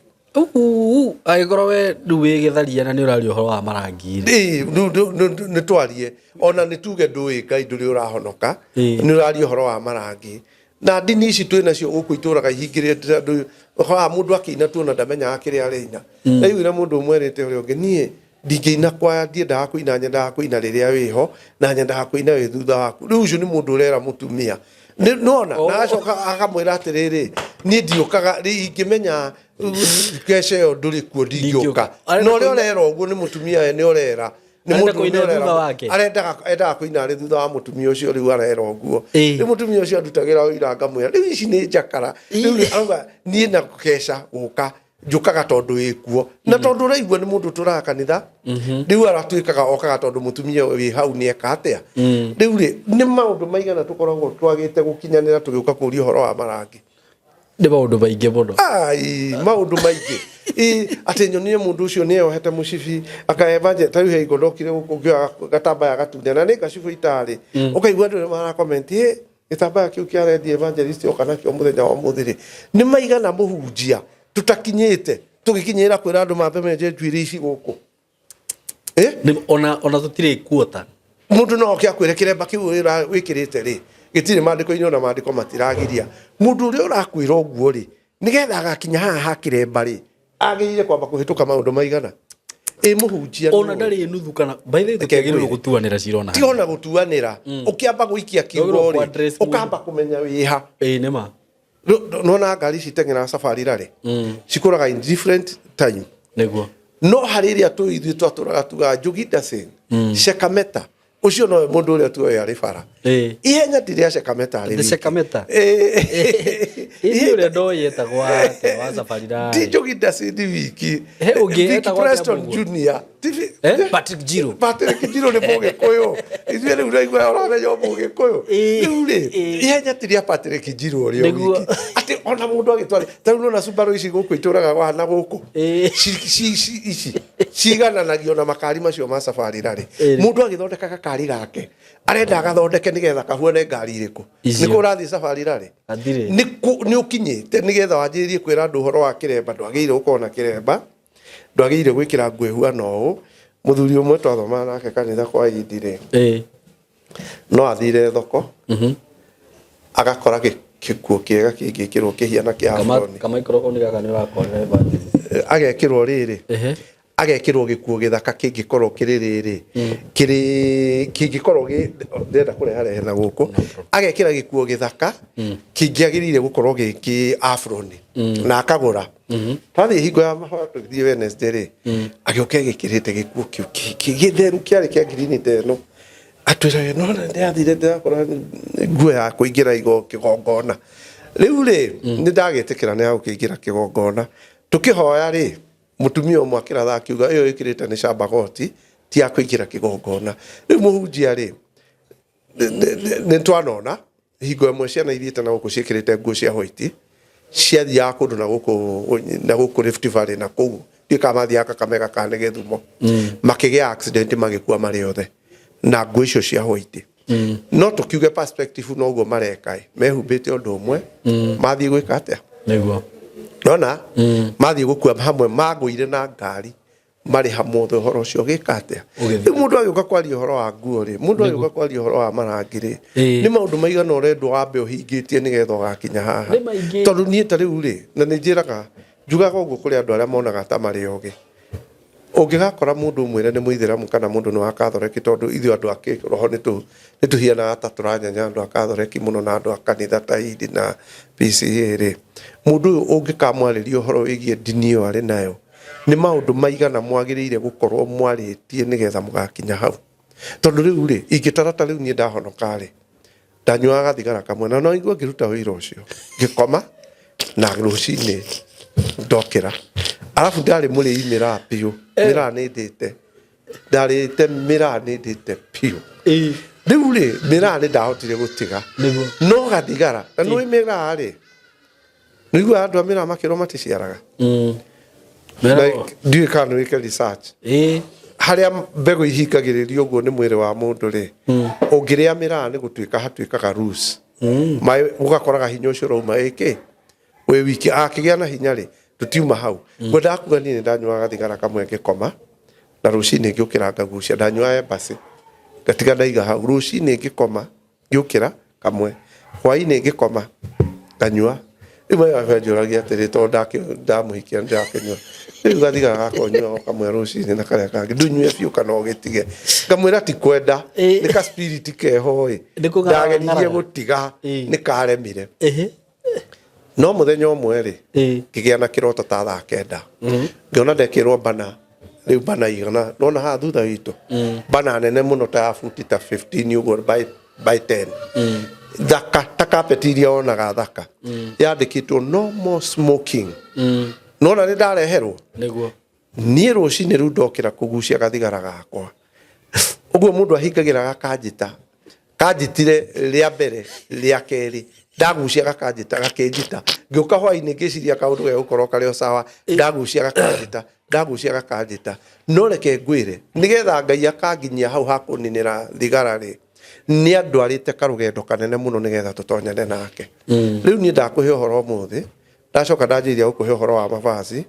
agĩkorwo we rĩu wĩ gĩtharia na nĩ ũraria ũhoro wa marangi nĩ twarie ona nĩ tuge ndũĩ Ngai ndũrĩ ũrahonoka nĩ ũraria ũhoro wa marangi na ndini ici twĩ nacio gũkũ itũũraga ihingĩrĩte andũ mũndũ akĩina tu ona ndamenyaga kĩrĩa arĩina na rĩu mũndũ ũmwe erĩte ũrĩa ũngĩ niĩ ndingĩina kwaya ndiendaga kũina nyendaga kũina rĩrĩa wĩho na nyendaga kũina wĩ thutha waku rĩu ũcio nĩ mũndũ ũrera mũtumia nona na acoka akamwĩra atĩrĩrĩ niĩ ndiũkaga ingĩmenya kece ĩyo ndũrĩ kuo ndingĩũka no ũrĩa ũrera ũguo nĩ mũtumia we nĩ ũrera ni mundu thutha wake arenda kuina ari thutha wa mutumia ucio riu arera uguo ni mutumia ucio andutagira wira ngamwira riu ici ni njakara riu arauga nie na kesha guka njukaga tondu ikuo na tondu raigua ni mundu turaka kanitha riu aratuikaga okaga tondu mutumia wi hau ni eka atia riu ri ni maundu maigana tukoragwo twagite gukinyanira tugiuka kuria horo wa marangi ni maundu maingi muno ai maundu maingi ati nyonie mundu ucio ni ohete mucibi akaevaje tariu he igodokire gukugio gatambaya gatunde na ni gacibu itari ukaigua andu mara comment gitambaya kiu kia rendi evangelist okana kio muthenya wa muthiri ni maigana muhunjia tutakinyite tugikinyira kwira andu mapemeje njwiri ici guku ona tutire kuota mundu no kia kwire kiremba kiu wikirite ri gitire mandiko ini ona mandiko matiragiria mundu uri urakwira uguo ri nigetha agakinya haha kiremba ri agirire kwamba kuhituka maundu maigana muhunjia ona ndari nuthu kana by the way tukiagirwo gutuanira cirona ti ona gutuanira ukiamba guikia kiugo ri ukamba kumenya wiha nima no na ngari citengera safari rari cikuraga in different time niguo no hariria tu ithu twaturaga tuga Jugida Singh Shekameta ucio no mundu uria tu yari bara ihenya ndiria Shekameta ari Shekameta uria ndo yetagwa wa safari rari ti Jugida Singh wiki ungiheta kwa Preston Junior Patrick Jiro ni boge koyo ithu ri uraigua oramenya boge koyo riu ri ihenya ndiria Patrick Jiro uria wiki ati ona mundu agitwari tariu no na Subaru ici guku ituraga wa na guku ici cigananagio na makari macio ma safari rari mundu agithondeka gakari gake arenda agathondeke nigetha kahuone ngari iriku niko urathi safari rari ni ukinyite nigetha wanjirie kwira andu horo wa kiremba ndwagire ukona kiremba ndwagire gwikira ngwehua no muthuri umwe twathoma nake kanitha kwa idire no athire thoko agakora gikuo kiega kingikirwo kihiana kia afroni kama ikoroko ni gaka ni wakorera bati agekirwo riri agekirwo gikuo githaka kingikorwo kiririri kingikorwo ndenda kureha na guku agekira gikuo githaka kingiagirire gukorwo giki afroni na akagura tathi hingo ya mahoto thie Wednesday ri agioke gikirite gikuo kigitheru kiari kia green teno atwira no ndathire ndakora nguo ya kuingira igo kigongona riu ri ni ndagitikira ni gukingira kigongona tukihoya ri mutumia umwe akiratha akiuga iyo ikirite ni shambagoti ti akuingira kigongona riu muhunjia ri ni twanona hingo imwe ciana ithiite na guku ciikirite nguo cia white ciathia kundu na guku Rift Valley na kuu ndikamathia Kakamega kana Githumo makigia accident magikua mari othe na nguo icio cia white no tukiuge perspective no go mareka mehumbite undu umwe mathie gwika atia niguo nona mathie gukua hamwe maguire na ngari mari hamwe horo cio gika atia mundu agiuka kwaria horo wa nguo ri mundu agiuka kwaria horo wa marangi ri ni maundu maigana urendwo wambe uhingitie nigetha ugakinya haha tondu nie tariu ri na ni njiraga njugaga uguo kuri andu aria monaga ta mari oge ungigakora mundu umwire ni muithiramu kana mundu ni wakathoreki tondu ithu andu ake roho ni tuhiana ata turanyanya andu akathoreki muno na andu akanitha ta idi na PCA ri mundu ungikamwaririo horo wigie dini yo ari nayo ni maundu maigana mwagirire gukorwo mwaritie nigetha mugakinya hau tondu riu ri ingitarata riu nie ndahonoka ri ndanyuaga thigara kamwe na no igua ngiruta wira ucio ngikoma na rucini ndokira alafu ndari muri imira piu mira nindite ndarite mira nindite piu riu ri mira ni ndahotire gutiga no gathigara na no imira ri nigua andu amira makiro maticiaraga ndiye kana wike research haria mbego ihingagiririo guo ni mwiri wa mundu ri ungiria mira ni gutuika hatuikaga rules mai ugakoraga hinya ucio rauma iki we wiki akigia na hinya ri tutiuma hau ngoda kuga ni ndanyuaga thigara kamwe ngikoma na rucini ngiukira ngagucia ndanyua basi gatiga ndaiga hau rucini ngikoma ngiukira kamwe hwaini ngikoma nganyua imwe ajuragia atiri to ndamuhikia ndakenywa riu gathiga gakonywa kamwe rucini na karia kangi ndunyue biu kana ugitige ngamwira ti kwenda ni ka spirit keho ndageririe gutiga ni karemire no muthenya umwe ri kigia na kiroto ta thaa kenda ngiona ndekirwo bana riu bana igana nona ha thutha witũ bana nene mũno ta futi ta 15 ũguo by 10 thaka ta carpet iria onaga thaka yandĩkĩtwo no more smoking nona nĩ ndareherwo nĩguo niĩ rũcinĩ rĩu ndokĩra kũgucia gathigara gakwa ũguo mũndũ ahingagĩra kanjitire rĩa mbere rĩa kerĩ ndagucia gakanjita gakĩnjita ngĩũka hwainĩ ngĩciria kaũndũ ge gũkorwo karĩ o sawa ndagucia gakanjita no reke ngwĩre nĩgetha Ngai akanginyia hau hakũninĩra thigara rĩ nĩ andwarĩte karũgendo kanene mũno nĩgetha tũtonyane nake rĩu niĩ ndakũhe ũhoro ũmũthĩ ndacoka ndanjĩrĩria gũkũhe ũhoro wa mavazi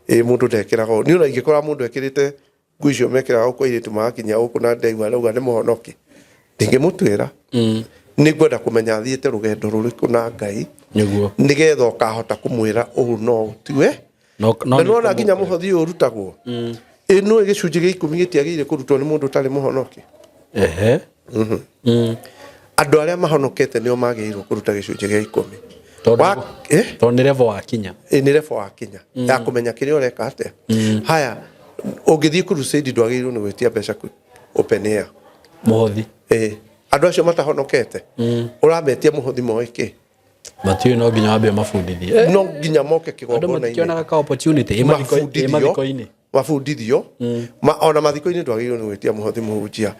mũndũ ndekĩraga nĩ ũra ingĩkora mũndũ ekĩrĩte nguo icio mekĩraga gũkũ airĩtu magakinya gũkũ na ndaigua rauga nĩ mũhonoki ndingĩmũtwĩra nĩ ngwenda kũmenya athiĩte rũgendo rũrĩkũ na Ngai nĩgetha ũkahota kũmwĩra ũũ no tiwe na nona nginya mũhothi ũyũ ũrutagwo ĩno gĩcunjĩ gĩa 10 gĩtiagĩrĩire kũrutwo nĩ mũndũ ũtarĩ mũhonoki andũ arĩa mahonokete nĩo magĩrĩirwo kũruta gĩcunjĩ gĩa 10 tondũ nĩ level wakinya nĩ level wakinya ya kũmenya kĩrĩa ũreka atĩa haya ũngĩthiĩ crusade ndwagĩrĩirwo nĩ gwĩtia mbeca open air mũhothi andũ acio matahonokete ũrametia mũhothi moĩke matiũ no nginya wambe mabundithie no nginya moke kĩgongona-inĩ andũ matikĩonaga ka opportunity mathiko-inĩ mabundithio ona mathiko-inĩ ndwagĩrĩirwo nĩ gwĩtia mũhothi mũhunjia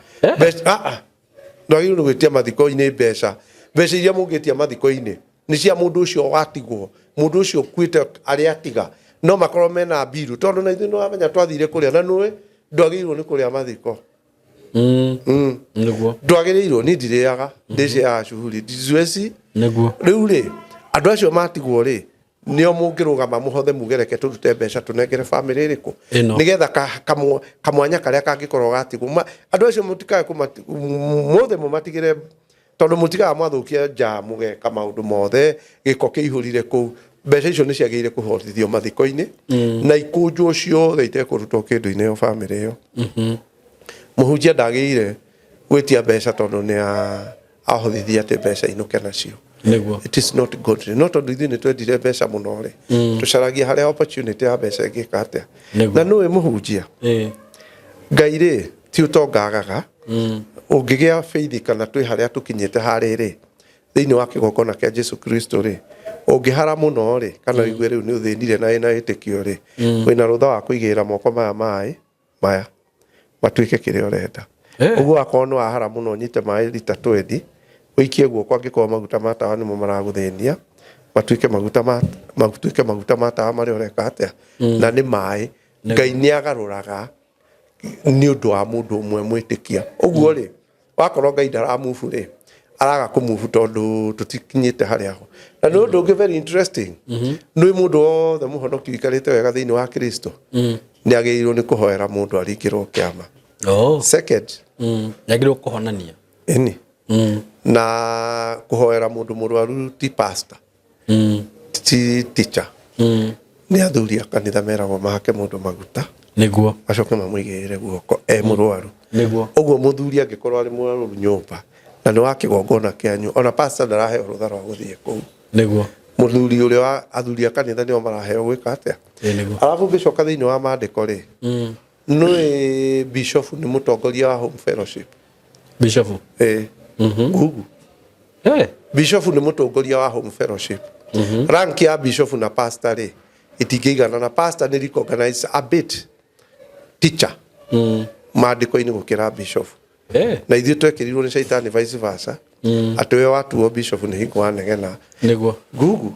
ndwagĩrĩirwo nĩ gwĩtia mathiko-inĩ mbeca iria mũngĩtia mathiko-inĩ nĩ cia mũndũ ũcio watigwo mũndũ ũcio kuĩte arĩa atiga no makorwo mena mbiru tondũ na ithuĩ nĩwamenya twathire kũrĩa na nũĩ ndwagĩrĩirwo nĩ kũrĩa mathiko nĩguo ndwagĩrĩirwo nĩ ndirĩaga ndĩciaga cuhuri ndizueci nĩguo rĩu rĩ andũ acio matigwo rĩ nĩo mũngĩrũgama mũhothe mugereke tũrute mbeca tũnengere bamĩrĩ ĩrĩkũ nĩgetha kamwanya karĩa kangĩkorwo gatigwo andũ acio mũtikae mothe mũmatigĩre tondũ mũtigaga mwathũkia nja mũgeka maũndũ mothe gĩko kĩihũrire kũu mbeca icio nĩ ciagĩrĩire kũhotithio mathiko-inĩ na ikũnjwo ciothe itekũrutwo kĩndũ-inĩ yo bamĩrĩ ĩyo mũhunjia ndagĩrĩire gwĩtia mbeca tondũ nĩ ahotithia atĩ mbeca inũke nacio it is not good no tondũ ithuĩ nĩ twendire mbeca mũno rĩ tũcaragia harĩa opportunity ya mbeca ĩngĩka atĩa na nũĩ mũhunjia Ngai rĩ ti ũtongagaga ũngĩgĩa faith kana twĩ harĩa tũkinyĩte harĩ rĩ thĩinĩ wa kĩgongona kĩa Jesu Kristo rĩ ũngĩhara mũno rĩ kana ũigue rĩu nĩ ũthĩnire na ĩna ĩtĩkio rĩ wĩna rũtha wa kũigĩrĩra moko maya matuĩke kĩrĩa ũrenda ũguo akorwo nĩ wahara mũno nyite maĩ lita 20 ũikie guoko angĩkorwo maguta ma tawa nĩmo maragũthĩnia matuĩke maguta ma tawa marĩa ũreka atĩa na nĩ maĩ Ngai nĩ agarũraga nĩ ũndũ wa mũndũ ũmwe mwĩtĩkia ũguo rĩ wakorwo Ngai ndaramubu rĩ araga kũmubu tondũ tũtikinyĩte harĩa ho na nĩ ũndũ ũngĩ very interesting nĩ mũndũ wothe mũhonoki wikarĩte wega thĩinĩ wa Kristo nĩ agĩrĩirwo nĩ kũhoera mũndũ aringĩrwo kĩama second yagĩrĩirwo kũhonania na kũhoera mũndũ mũrwaru ti pastor ti teacher nĩ athuri a kanitha meragwo mahake mũndũ maguta nĩguo acoke mamũigĩrĩre guoko mũrwaru nĩguo ũguo mũthuri angĩkorwo arĩ mũrwaru nyũmba na nĩ wa kĩgongona kĩanyu ona pastor ndaraheo rũtha rwa gũthiĩ kũu nĩguo mũthuri ũrĩa wa athuri a kanitha nĩo maraheo gwĩka atĩa arabu ngĩcoka thĩinĩ wa maandĩko rĩ nĩ bishop nĩ mũtongoria wa home fellowship bishop Google bishop nĩ mũtongoria wa home fellowship rank ya bishop na pastor rĩ itingĩigana na pastor nĩ recognize a bit teacher maandĩko-inĩ gũkĩra bishop na ithuĩ twekĩrirwo nĩ shaitani vice versa atĩ we watuo bishop nĩ hingo wanegena nĩguo Google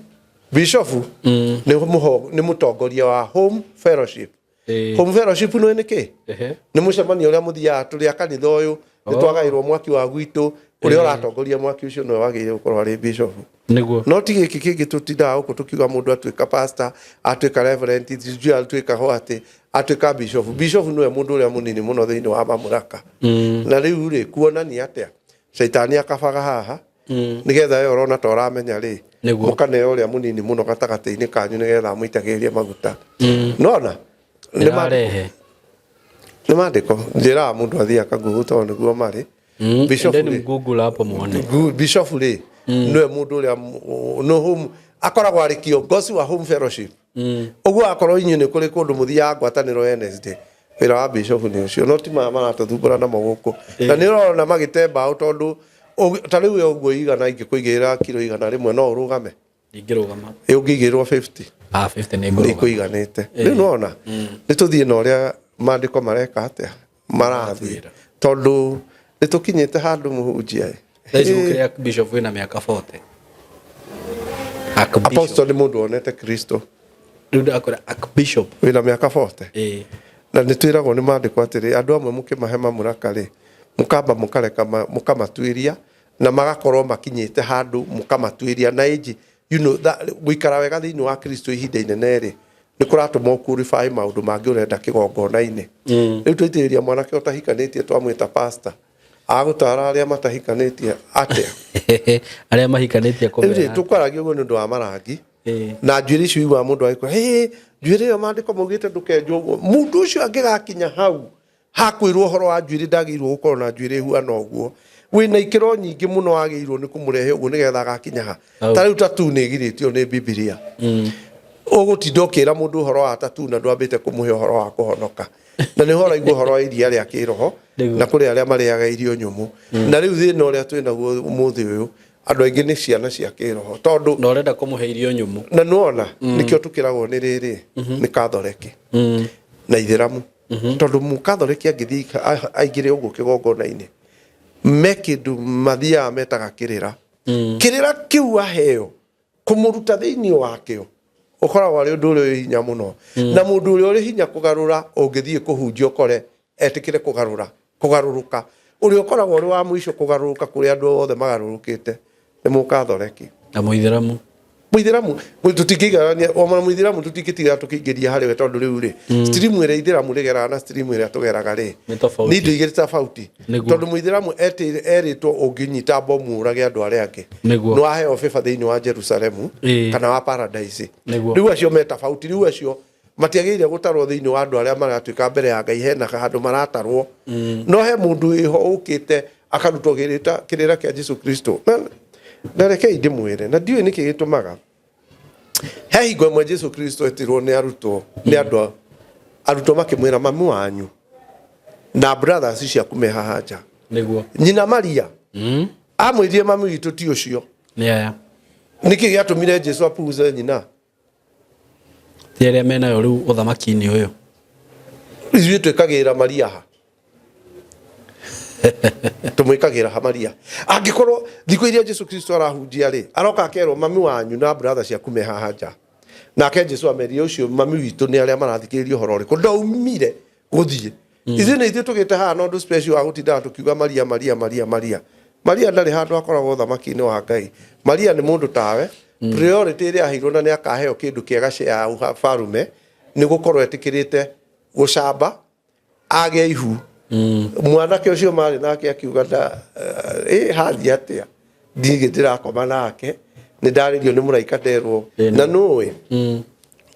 bishop nĩ mũtongoria wa home fellowship home fellowship nĩ nĩkĩ nĩ mũcemanio ũrĩa mũthiaga tũrĩ a kanitha ũyũ nĩ twagaĩrwo mwaki wa gwitũ ũrĩa ũratongoria mwaki ũcio nĩwe wagĩrĩire gũkorwo arĩ bishop nĩguo no ti gĩkĩ kĩngĩ tũtindaga gũkũ tũkiuga mũndũ atuĩka pastor atuĩka reverend tijui atuĩka ho atĩ atuĩka bishop nĩwe mũndũ ũrĩa mũnini mũno thĩinĩ wa mamũraka na rĩu rĩ kuonania atĩa shaitani akabaga haha nĩgetha we ũrona ta ũramenya rĩ mũkaneo ũrĩa mũnini mũno gatagatĩ-inĩ kanyu nĩgetha mũitagĩrĩrie maguta nona nĩ maandĩko njĩraga mũndũ athiĩ akagugu tondũ nĩguo marĩ bishop rĩ nĩwe mũndũ ũrĩa akoragwo arĩ kĩongozi wa home fellowship ũguo akorwo inyuĩ nĩ kũrĩ kũndũ mũthiaga ngwatanĩro Wednesday wira wa bishop ni ucio no ti mama natathumbura na magoko na ni rona magitemba utondu ta riu yo guo igana ingikuigira kilo igana rimwe no urugame ingirugama ungigirwo 50 50 ni ngurugama ikuiganite riu nona ni tuthie na uria mandiko mareka atia marathie tondu ni tukinyite handu muhunjia Thaici bishop wina miaka 40 apostle ni mundu onete Kristo riu ndakora bishop wina miaka 40 na ni twiragwo ni mandiko atiri andu amwe mukimahe mamuraka ri mukamba mukareka mukamatuiria na magakorwo makinyite handu mukamatuiria na age you know that guikara wega thiini wa Kristo ihinda inene ri ni kuratuma kurify maundu mangi urenda kigongona-ini riu twitiria mwanake utahikanitie twamwita pastor agutara aria matahikanitie atia aria mahikanitie komera tukwaragia uguo nundu wa marangi na njuiri icio igwa mundu aiko njuiri yo mandiko mugite ndukenjwo uguo mundu ucio angigakinya hau hakwirwo horo wa njuiri ndagirwo gukorwo na njuiri huana uguo wina ikiro nyingi muno agirwo ni kumurehe uguo nigetha agakinya ha ta riu tatu ni giritio ni Biblia ugutindokira mundu horo wa tatu na ndwambite kumuhe horo wa kuhonoka na ni horo igwo horo iria ria kiroho na kuri aria mariaga irio nyumu na riu thina uria twinaguo umuthi uyu andu aingi ni ciana cia kiroho tondu no renda kumuhe irio nyumu na nuona nikio tukiragwo ni riri ni kathoreki na ithiramu tondu mukathoreki angithii aingire uguo kigongona-ini mekindu mathia metaga kirira kirira kiu aheo kumuruta thiini wakio ukoragwo ari undu uri hinya muno na mundu uri hinya kugarura ungithii kuhunjia ukore etikire kugaruruka uri ukoragwo uri wa mwisho kugaruruka kuri andu othe magarurukite ni mukathoreki na muithiramu tutingigarania o muithiramu tutingitiga tukingiria hari we tondu riu ri stream ire ithiramu rigera na stream ire tugeraga ri ni ndu igiri tofauti tondu muithiramu eritwo unginyita bomu urage andu aria angi no aheo favor thiini wa Jerusalemu kana wa paradise riu acio me tofauti riu acio matiagire gutarwo thiini wa andu aria maratuika mbere ya Ngai hena handu maratarwo no he mundu iho ukite akarutwo kirira kia Jesu Kristo na reke ndimwire na ndiwe niki gitumaga he hingo mwe Jesu Kristo etirwo ni arutwo ni andu arutwo makimwira mamu wanyu na brothers cia kumeha haja niguo nyina Maria amwirie mamu witu ti ucio niki giatumire Jesu apuze nyina tiere mena yo riu uthamaki-ini uyu izwi twikagira Maria ha tumwikagira ha Maria angikorwo thiko iria Jesu Kristo arahunjia ri aroka akerwo mami wanyu na brother cia kumeha haja nake Jesu ameria ucio mami witu ni aria marathikiririo horo ri ndaumire guthie ithi ni ithu tugite ha no ndu special wa gutinda tukiuga Maria ndari handu akoragwo thamaki-ini wa Ngai Maria ni mundu tawe priority iria ahirwo na ni akaheo kindu kiega cia farume ni gukorwo etikirite gucamba age ihu mwanake ucio mari nake akiuga da hathi atia ndigitira koma nake ni ndaririo ni muraika nderwo na nuwe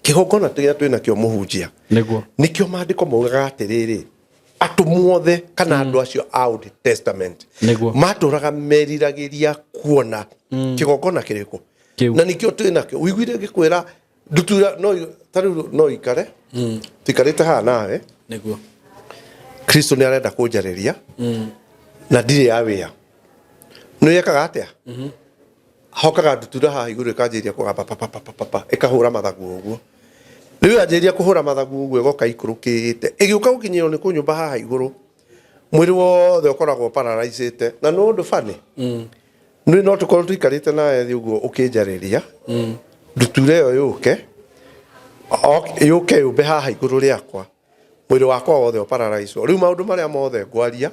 kigongona tigia twina kio muhunjia niguo nikio mandiko maugaga atiriri atumwothe kana andu acio Old Testament maturaga meriragiria kuona kigongona kiriko na nikio twina kio wiguire gikwira ndutura no tariu no ikare tikarite ha nawe niguo Kristo ni arenda kunjariria na ndire ya wia no yekaga atia hokaga ndutura ha iguru kanjiria kugamba papa ikahura mathagu uguo riu anjiria kuhura mathagu uguo goka ikurukite igiuka gukinyiro ni kunyumba ha iguru mwiri wothe ukoragwo paralyzed na no ndu fani no tukorwo tuikarite nawe thi uguo ukinjariria ndutura yo yuke yumbe haha iguru riakwa mwiri wakwa wothe uparalyzed riu maundu maria mothe ngwaria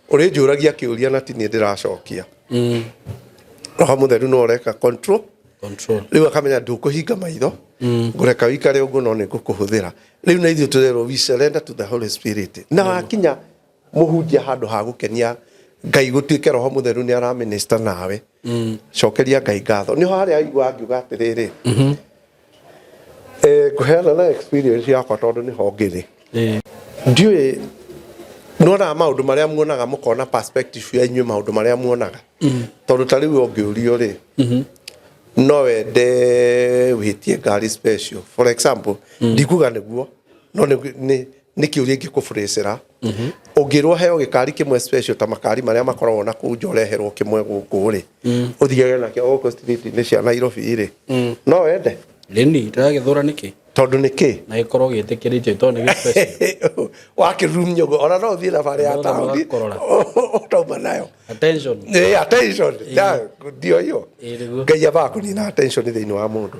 uri njuragia kiuria na tini ndiracokia roho mutheru no reka control riu akamenya ndukuhinga maitho ngureka wikare uguo no nigukuhuthira riu na ithu turero we surrender to the Holy Spirit na wakinya muhunjia handu ha gukenia Ngai gutuike roho mutheru ni ara minister nawe cokeria Ngai ngatho niho haria aigua ngiuga atiriri kuheana na experience yakwa tondu niho ngiri ndiwe nona maundu maria muonaga mukona perspective ya inyu maundu maria muonaga tondu tariu ongiurio ri no wende witie ngari special for example ndikuga niguo no nä kä å ria ingä kå bräcera å ngä rwo heo gä kari kä mwe special ta makari marä a makoragwo na kå nja å reherwo kä mwe gå kå rä å thiage nakä gå nä cia Nairobi rä no wende Leni ndagä thå ra nä kä tondå nä kä na gä korwo gä tä kä rä tie tondå nä gä wakä rum nyå ona no thiä thabarä ya taåni å tauma nayo attention ndio hiyo ngai aba kå nina attention thä inä wa må ndå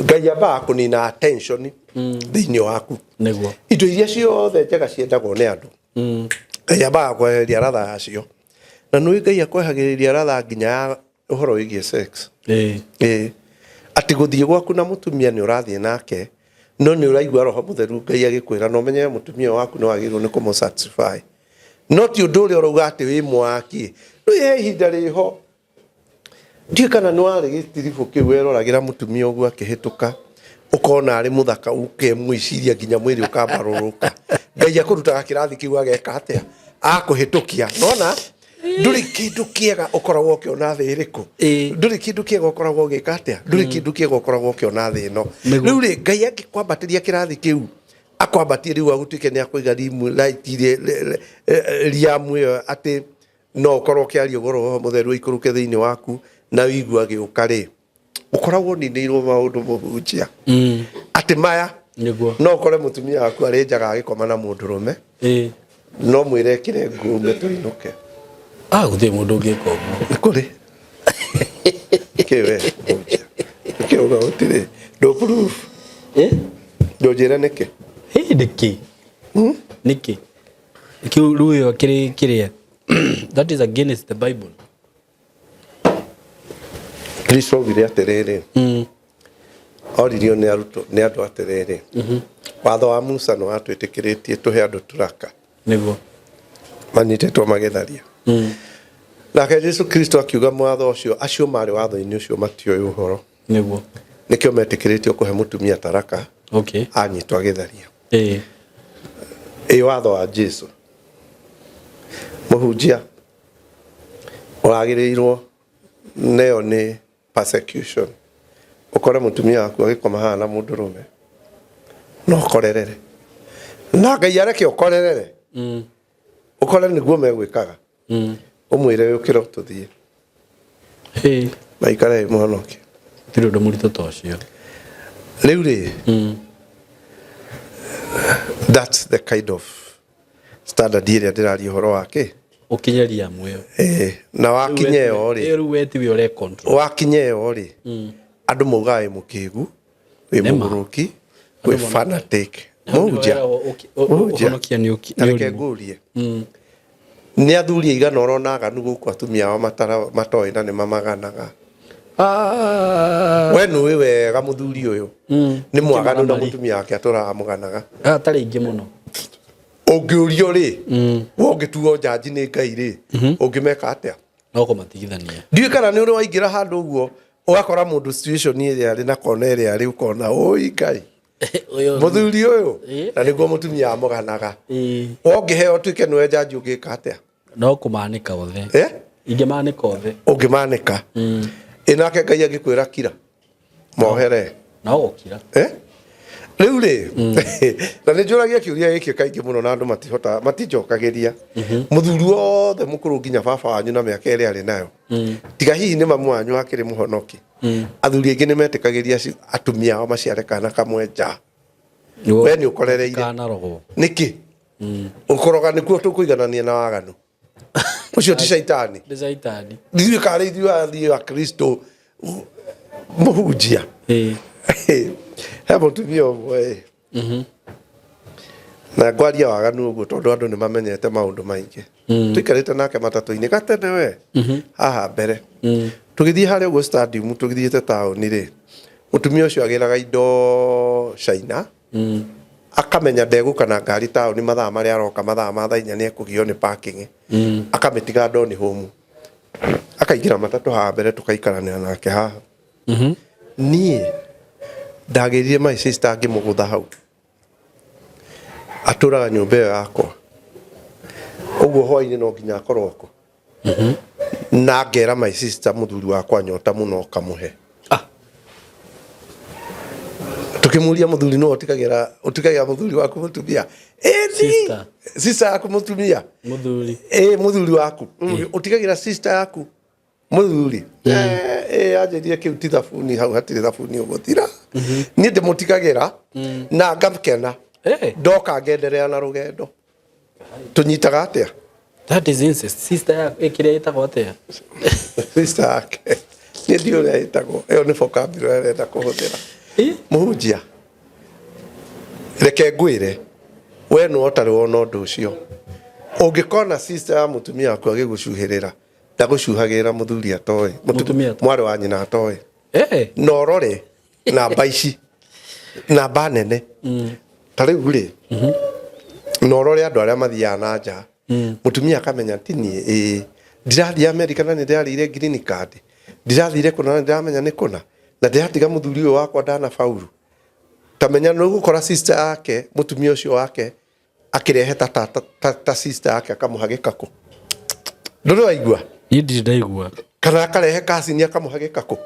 ngai aba kå nina attention thä inä waku indo iria ciothe njega ciendagwo nä andå ngai aba kweheria ratha yacio na nä ngai akwehagä rä ria ratha nginya å horo wä giä sex atä gå thiä gwaku na må tumia nä å rathiä nake no nä å raigua roho må theru ngai agä kwä ra no menye må tumia waku nä wagä rwo nä kå må satisfy no ti å ndå å rä a å rauga atä wä mwaki rä he ihinda rä ho ndiä kana nä warä gä tiribå kä u weroragä ra må tumia å guo akä hä tå ka å kona arä må thaka ukemwä ciria nginya mwä rä å kambarå rå ka ngai akå rutaga kä rathi kä u ageka atä a akå hä tå kia nona nduri kindu kiega ukoragwo ukiona thi iriku nduri kindu kiega ukoragwo ugika atia nduri kindu kiega ukoragwo ukiona thi no riu ri ngai angikwambatiria kirathi kiu akwambatie riu agutike ni akuiga rimu light riamu yo ati no ukorwo kiario goro mutheru ikuruke thiini waku na wigua giuka ri ukoragwo ninirwo maundu muhunjia ati maya no ukore mutumia waku ari njaga agikoma na mundurume no mwire kire ngume tuinuke guthä må ndå å ngä ka nä kå rä kä uga å tirä ndå njä ra nä kä nä kä kä u rä u ä yo kä rä a that is against the Bible Kristo augire atä rä rä oririo nä andå atä rä rä watho wa Musa nä watwä tä kä rä tie tå he andå tå raka nä guo manyitetwo magetharia nake Jesu Kristo akiuga mwatho ucio acio marĩ watho-inĩ ucio matioĩ ũhoro nĩguo nĩkĩo metĩkĩrĩtio kũhe mũtumia taraka anyitwo agĩtharia watho wa Jesu mũhunjia ũragĩrĩirwo neo nĩ persecution ũkore mũtumia waku agĩkoma haha na mũndũrũme no ũkorerere na Ngai areke ũkorerere ukore niguo megwikaga umwire ukira ututhie maikara muhonoki tiro ndo murito tocio riu ri that's the kind of standard iria ndiraria horo wake ukinyeria muyo na wakinyeo ri riu weti wi ore control wakinyeo ri andu mugae mukigu wi muguruki wi fanatic muja uhonokia ni ukie ni athuri igana oronaga nugu kwa atumia wa matoe na ni mamaganaga we nu we wega muthuri uyu ni mwaganu na mutumia wake aturaga muganaga atari ingi muno ungiurio ri wongituo jaji ni Ngai ri ungimeka atia no kumatigithania ndiwe kana ni uri waingira handu uguo ugakora mundu situation iri ari na kona iri ari ukona oi Ngai muthuri uyu na niguo mutumia amuganaga wongiheo tuike niwe jaji ungika atia no kumanika othe ingemanika othe ungimanika inake Ngai agikwira kira mohere no gukira riu ri na ni njuragia kiuria giki kaingi muno na andu matijokagiria muthuri wothe mukuru nginya baba wanyu na miaka iri ari nayo tiga hihi ni mamu wanyu akiri muhonoki athuri aingi ni metikagiria atumia ao maciare kana kamwe nja we ni ukorereire niki ukoroga nikuo tukuiganania na waganu ucio ti shaitani ndiwe kare ithuĩ wa Kristo muhunjia he mutumia ũmwe na ngwaria waganu ũguo tondũ andũ nĩ mamenyete maũndũ maingĩ tũikarĩte nake matatũ-inĩ gatene we haha mbere tũgĩthiĩ harĩa ũguo stadium tũgĩthiĩte taũni rĩ mutumia ũcio agĩraga indo China akamenya ndegũka na ngari taũni mathaa marĩa aroka mathaa ma thaa 4 nĩ ekũgio nĩ parking akamĩtiga ndoni home akaingĩra matatũ haha mbere tũkaikaranĩra nake haha niĩ ndagĩrire my sister ngĩmũgũtha hau atũraga nyũmba ĩyo yakwa ũguo hwainĩ no nginya akorwo kuo na ngera my sister mũthuri wakwa nyota mũno kamũhe tukimuria muthuri no utikagira muthuri waku mutumia sister yaku mutumia muthuri waku utikagira sister yaku muthuri ajerie kiu ti thabuni hau hatire thabuni uguthira ni ndimutikagira na ngamkena ndoka ngenderea na rugendo tunyitaga atia. That is incest. Sister yake ikiria itagwo atia? Sister yake ni ndio ile itagwo eyo ni vocabulary enda kuhuthira muhunjia reke ngwire we no otari wona undu ucio ungikona sister ya mutumia waku agigucuhirira ndagucuhagira muthuri atoe mutumia mwari wa nyina atoe no rore namba ici namba nene tariu ri no rore andu aria mathiaga na nja mutumia akamenya tini ndirathie America na ndirarire green card ndirathire kuna ndiramenya ni kuna na ndiratiga muthuri uyu wakwa ndana faulu tamenya no gukora sister yake mutumia ucio wake akirehe ta sister yake akamuhagika ku ndono aigua yindi ndaigua kana akarehe kasini akamuhagika ku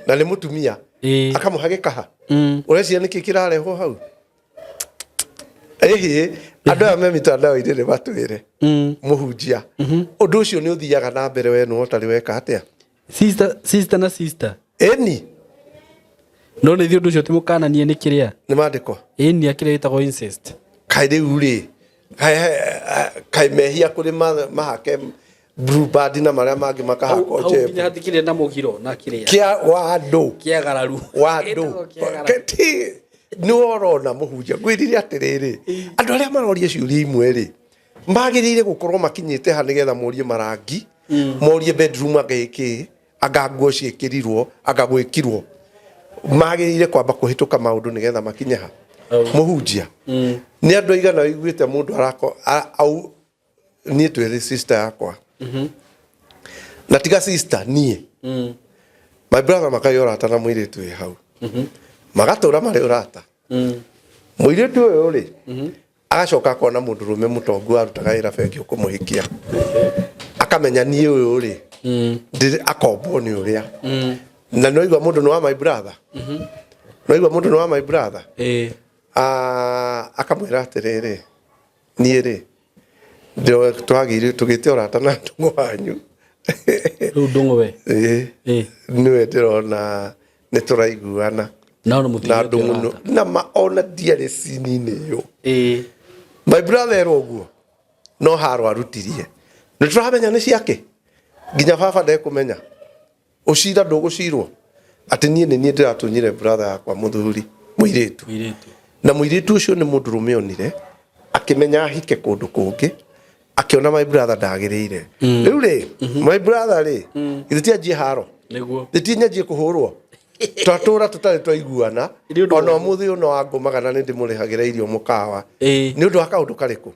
na ni mutumia akamuhagika ha ureciria niki kirareho hau andu aya me mitandao-inĩ nĩ matwĩre mũhunjia ũndũ ũcio nĩ ũthiaga na mbere we no ũtarĩ weka atĩa sister na sister eni no nĩ ũndũ ũcio ti mũkananie nĩ kĩrĩa nĩ mandĩko eni akĩrĩa ĩtagwo incest kaĩ rĩu rĩ kaĩ mehia kũrĩ mahake blue band na marĩa mangĩ makahakwo njembe nginya hatikĩrĩ na mũgiro na kĩrĩa kĩa wandũ kĩagararu wandũ keti ni orona muhunjia gwirire atiriri andu aria maroria ciuria imwe ri magirire gukorwo makinyite ha nigetha morie marangi morie bedroom ageki agaguo ciekirirwo agagwikirwo magirire kwamba kuhituka maundu nigetha makinye ha muhunjia ni andu aigana iguite mundu arako au ni twiri sister yakwa na tiga sister nie my brother makayora tana mwiritu hau magatura mari urata muiritu uyu ri agacoka kona mundurume mutongu arutaga ira bengi ukumuhikia akamenya nie uyu ri ndi akombo ni uria na no igwa mundu no wa my brother no igwa mundu no wa my brother akamwira atiriri nie ri ndio twagire tugite urata na ndungu wanyu ndungu we niwe ndirona ni turaiguana na mutumia na maona diare sinine yo my brother roguo no haro arutirie ni turamenya ni ciake nginya baba ndekumenya ucira ndugucirwo ati nie ni nie ndiratunyire brother yakwa muthuri muiritu na muiritu ucio ni mundurume onire akimenya hike kundu kungi akiona my brother ndagirire riu ri my brother ri ithitia ji haro niguo itinya ji kuhurwo twatura tutari twaiguana ona muthi uno angumagana ni ndimurihagira irio mukawa ni undu akaundu kariku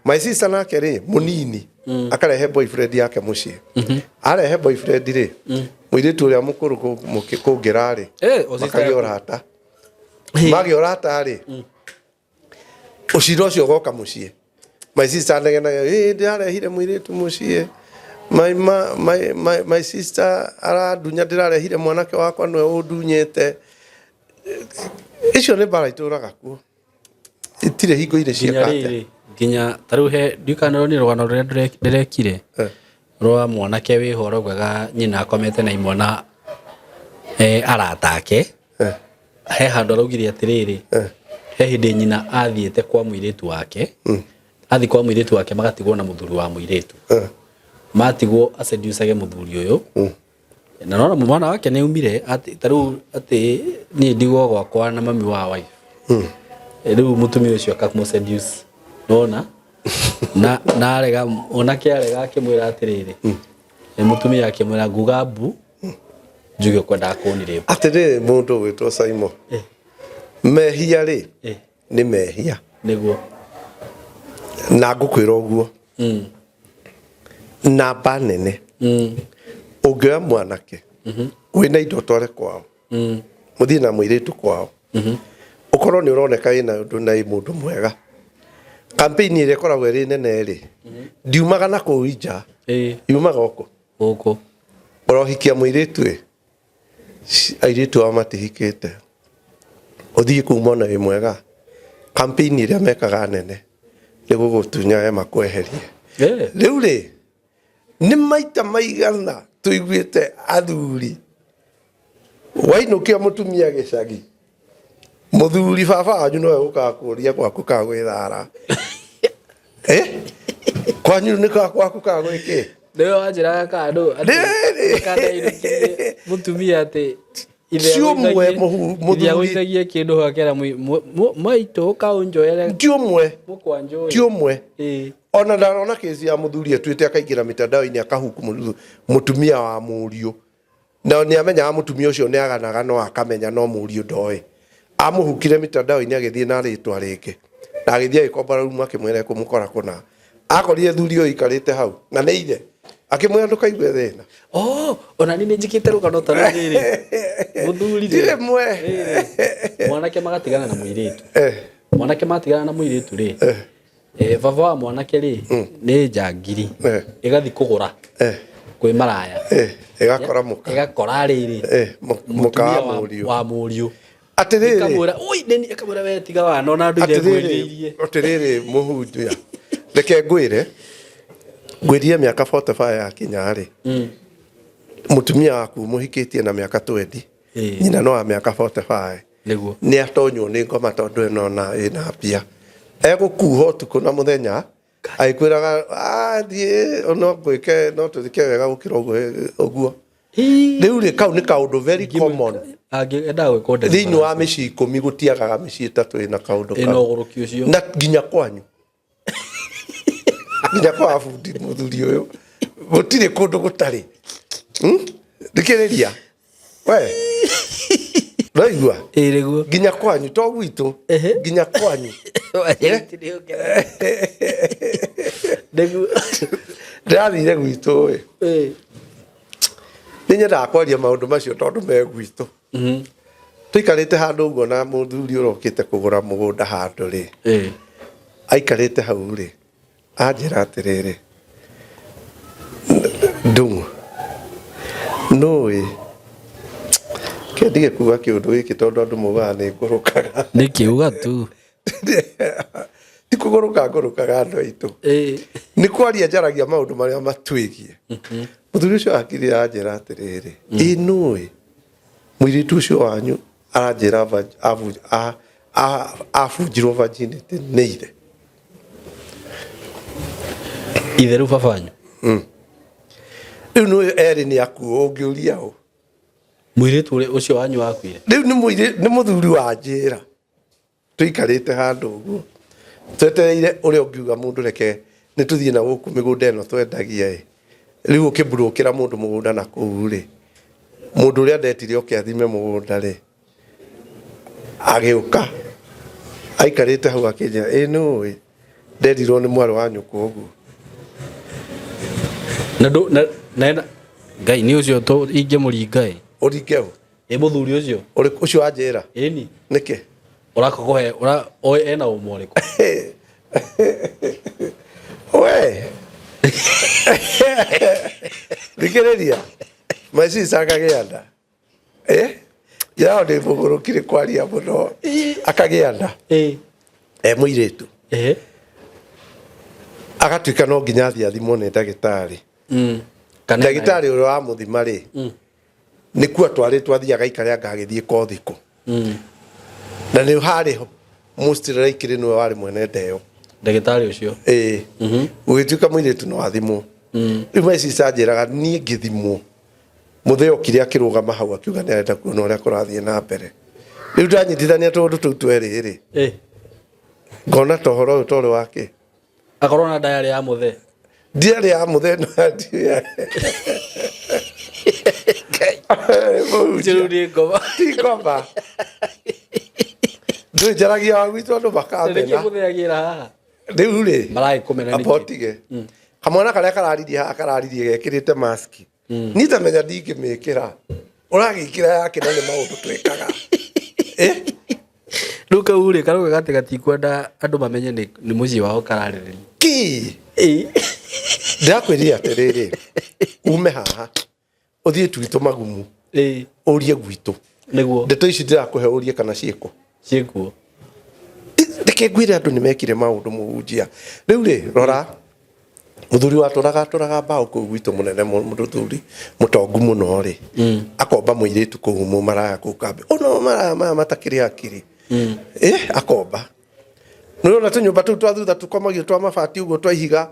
my sister nake ri munini akarehe boyfriend yake mucie arehe boyfriend ri muiritu uria mukuru kungira ri makagiorata magiorata ri uciro ucio goka mucie my sister ndegena ndirarehire muiritu mucie my sister aradunya ndirarehire mwanake wakwa no undunyete icio ni bara ituraga kuo itire hingo ire ciakate nginya taruhe ndikana ni rwano ruria ndirekire rwa mwanake wi horo gwega nyina akomete na imwana aratake he handu araugire atiriri he hindi nyina athiete kwa muiritu wake athi kwa muiritu wake magatigwo na muthuri wa muiritu matigwo aseducage muthuri uyu na nona mwana wake ni umire ati taru ati ni ndigwo gwakwa na mami wa wife riu mutumia ucio akamuseduce nona na arega onake arega akimwira atiriri mutumia akimwira ngugambu njuge kwenda akunire atiriri mundu witwo Simon mehia ri ni mehia niguo na ngukwira uguo namba nene ungioya mwanake wina indo tware kwao muthii na muiritu kwao ukorwo ni uroneka ina undu na mundu mwega campaign ire koragwo ri nene ri ndiumaga na kuija yumaga uko urohikia muiritu airitu amatihikite uthii kuma na imwega campaign iria mekaga nene ni gugutunya makweherie riu ri ni maita maigana tuiguite athuri wainukia mutumia gicagi muthuri baba wanyu no uka kuria gwaku ka gwithara kwanyu ni ka gwaku ka gwiki ndio ajira ka andu kana ile mutumia ate cio mwe muthuri kindu hakera maito kaunjoere cio mwe ona ndarona kesi ya muthuri atwite akaingira mitandao-ini akahuku mutumia wa murio na ni amenya mutumia ucio ni aganaga no akamenya no murio ndoe amuhukire mitandao-ini agithie na ritwa rike na agithie ikombara rumu akimwera kumukora kuna akorire thuri uyu ikarite hau na ni ire akimwera ndukaigue thina ona ni njikite rukano ta riri muthuri dire mwe mwanake magatigana na muiritu mwanake matigana na muiritu ri baba wa mwanake ri ni njangiri igathi kugura kwi maraya igakora riri muka wa murio atiriri kamura oi neni akamura wetiga wana ona ndu ire gwiririe atiriri muhunjia reke ngwire ngwirie miaka 45 ya kinyari mutumia waku muhikitie na miaka 20 nyina no wa miaka 45 niguo ni atonyo ni ngoma tondu eno na ina pia egukuho tuko na muthenya aikwiraga thie ono gwike no tuthike wega gukira uguo riu ri kau ni kaundu very common enda gwikode thini wa mici 10 gutiagaga mici 3 ina kaundu ino guruki ucio na ginya kwanyu ginya kwa fundi muthuri uyu gutire kundu gutari ndikiriria we raigua iriguo ginya kwanyu to gwitu ginya kwanyu ndathire gwitu we ninyenda kwaria maundu macio tondu me gwitu tuikarite handu uguo na muthuri urokite kugura mugunda handu ri aikarite hau ri anjira atiriri ndungu noi kendige kuga kiundu giki tondu andu mugaga ni ngurukaga ni kiuga tu ti kugurukaga andu aitu ni kwaria njaragia maundu maria matwigie muthuri ucio akiri anjira atiriri noi muiritu ucio wanyu aranjira abunjirwo virginity ni ire itheru babanyu riu no eri ni akuo ungiuria u muiritu ucio wanyu wakwire riu ni muthuri wa njira tuikarite handu uguo twetereire uria ungiuga mundu reke ni tuthie na guku migunda eno twendagia riu ukimburukira mundu mugunda na kuu ri mundu uria ndetire ukiathime mugunda ri agiuka aikarite hau akinjira no nderirwo ni mwari wa nyuku uguo na ngai ni ucio to inge muringa urigeu muthuri ucio uri ucio anjira ni nike urakohe oi ena umoriko we dikiriria maisi sakagianda yao de bugurukire kwaria muno akagianda muiritu agatuika no nginya athimo ni ndagitari ndagitari uria wa muthima ri ni ku atwaritwo athiaga ikaria ngagithie kothiko na ni hariho mustira ikire no wari mwene ndeo ndagitari ucio ugituika muiritu no athimo riu maisi sanjiraga ni ngithimwo mutheo kiria kirugama hau akiuga ni arenda kuona uria kurathie na mbere riu ndanyitithania tondu tou tweriri ngona tohoro uyu tori wake akorona diary ya muthe diary ya muthe no diary Jirudi ngoma ngoma ndu jaragia wa gwitu andu bakamena muthe agira riu ri marai kumena niki apotige kamwana karia kararirie gekirite mask ni tamenya ndingimikira uragikira yake na ni maundu twikaga Luka ule karuga gati gatikwenda andu mamenye ni muji wao karariri ki ndakwiria atiriri ume haha uthie twitu magumu urie gwitu niguo ndeto ici ndirakuhe urie kana ciiko ciekuo reke ngwire andu ni mekire maundu muhunjia riu ri rora muthuri wa turaga mbao kuu gwitu munene muthuri mutongu muno ri akomba muiritu kuu mu maraya kuu kambi ono maraya matakiri akiri akomba nurona tunyumba tu twa thutha tukomagio twa mabati uguo twa ihiga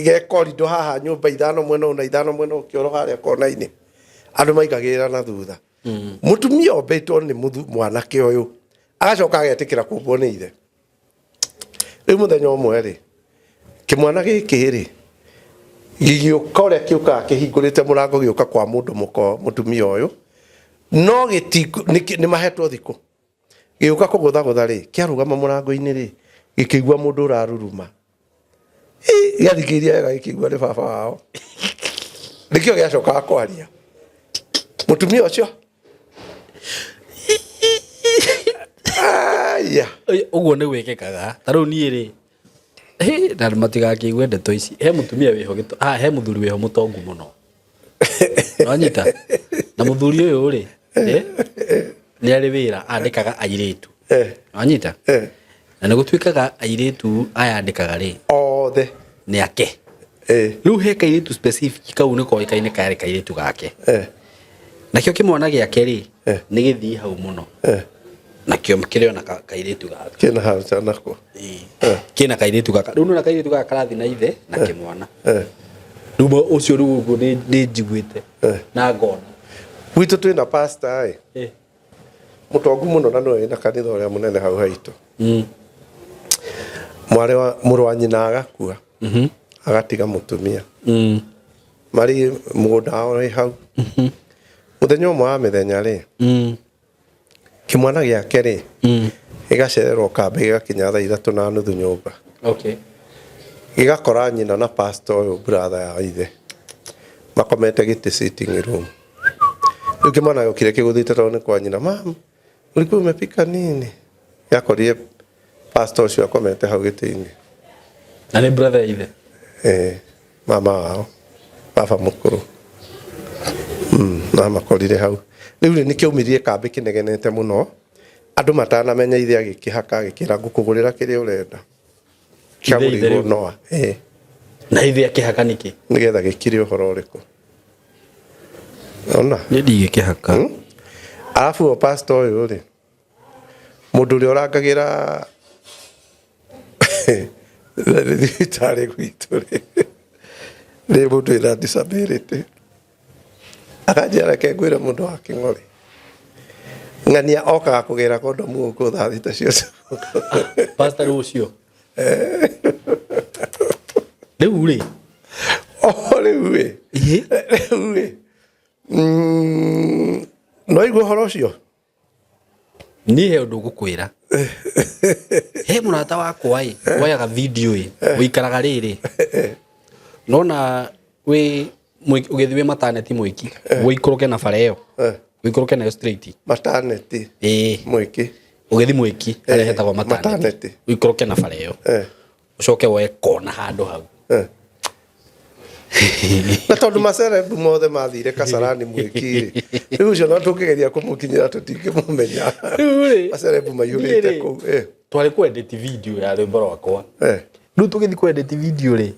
ge korido haha nyumba ithano mwena na ithano mwena ukioro haria kona-ini andu maigagira na thutha mutumia ombetwo ni mwanake uyu agacoka agetikira kumbwo ni ithe riu muthenya umwe ri kimwana giki ri gigiuka uria kiuka kihingurite murango giuka kwa mundu mutumia uyu no gitiko ni mahetwo thiku giuka kugutha ri kiarugama murango-ini ri gikigwa mundu uraruruma githikiria gikigwa ni baba wao nikio giacoka kwaria mutumia ucio uguo ni gwikikaga tariu nie ri na matigakigwe ndeto ici he mutumia wiho he muthuri wiho mutongu muno wanyita na muthuri uyu ri ni ari wira andikaga airitu wanyita na nigutwikaga airitu aya andikaga ri othe ni ake riu he kairitu specific kau ni koikaine kari kairitu gake nakio kimwana giake ri ni githii hau muno nakio mkireo na kairitu gaka kina hacha nako kina kairitu gaka riu na kairitu gaka karathi na ithe na kimwana riu ucio riu ni njiguite na ngona gwitu twina pastor mutongu muno na no ina kanitha uria munene hau haitu mware wa muru wa nyina agakua agatiga mutumia mari mugunda wao hau muthenya umwe wa mithenya ri kimwana giake ri igacererwo kambe gigakinya thaa 3:30 nyumba gigakora nyina na pastor uyu brother ya ithe makomete giti sitting room riu kimwana yokire kiguthite toni kwa nyina mam ulikuwa umepika nini yakorie pastor ucio akomete hau giti-ini na ni brother ithe mama wao baba mukuru mama korire hau riu ni kiumirie kambi kinegenete muno andu matanamenya ithe agikihaka agikira ngukugurira kiria urenda kiagurigwo noa na ithe akihaka niki nigetha gikire uhoro uriku ona ni ndigikihaka alafu pastor uyu ri mundu uria urangagira thibitari gwitu ri mundu ina disability akajara kengwira mundu wa king'ori ng'ania okaga kugira kondomu guku thaa thita cio pastor ucio riu ri riu ri no igwo horo ucio ni he undu gukwira he murata wakwa woyaga video wikaraga riri nona we ugithiwe maternity mwiki wikuruke na fareo wikuruke na straight maternity mwiki ugithi mwiki ari hetagwo maternity wikuruke na fareo ucoke woe kona handu hau na tondu macerebu mothe mathire Kasarani mwiki riu ucio no tukigeria kumukinyira tutingimumenya macerebu maiyurite ku twari kwendete video ya rwimbo rwakwa riu tugithi kwendete video ri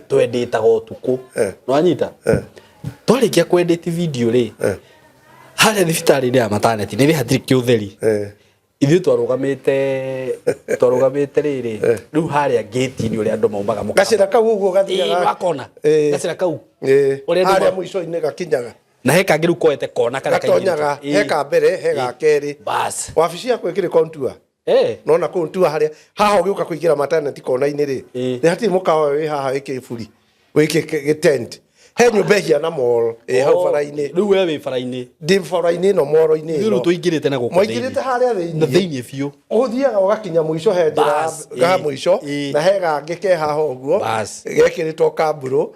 twendetaga utuku no anyita twarikia kwendete video ri haria thibitari ya maternity ni hatiri kiutheri ithu twarugamite riri riu haria gate ni uria andu maumaga gacira kau uguo gathiaga wakona gacira kau haria mwico-ini gakinyaga na he kangi riu koete kona kana gatonyaga he ka mbere he ga keri bas wabici yakwa ikiri kontua nona kontua haria haha ugiuka kuingira maternity kona-ini ri ni hatiri mukawa wi haha wiki buri wiki tent he nyumba hiana mall hau bara-ini riu we wi bara-ini ndi bara-ini no moro-ini riu tuingirite na guko muingirite haria thiini biu uthiaga ugakinya mwico he njira ga mwico na he gangi ke haha uguo gekiritwo kamburu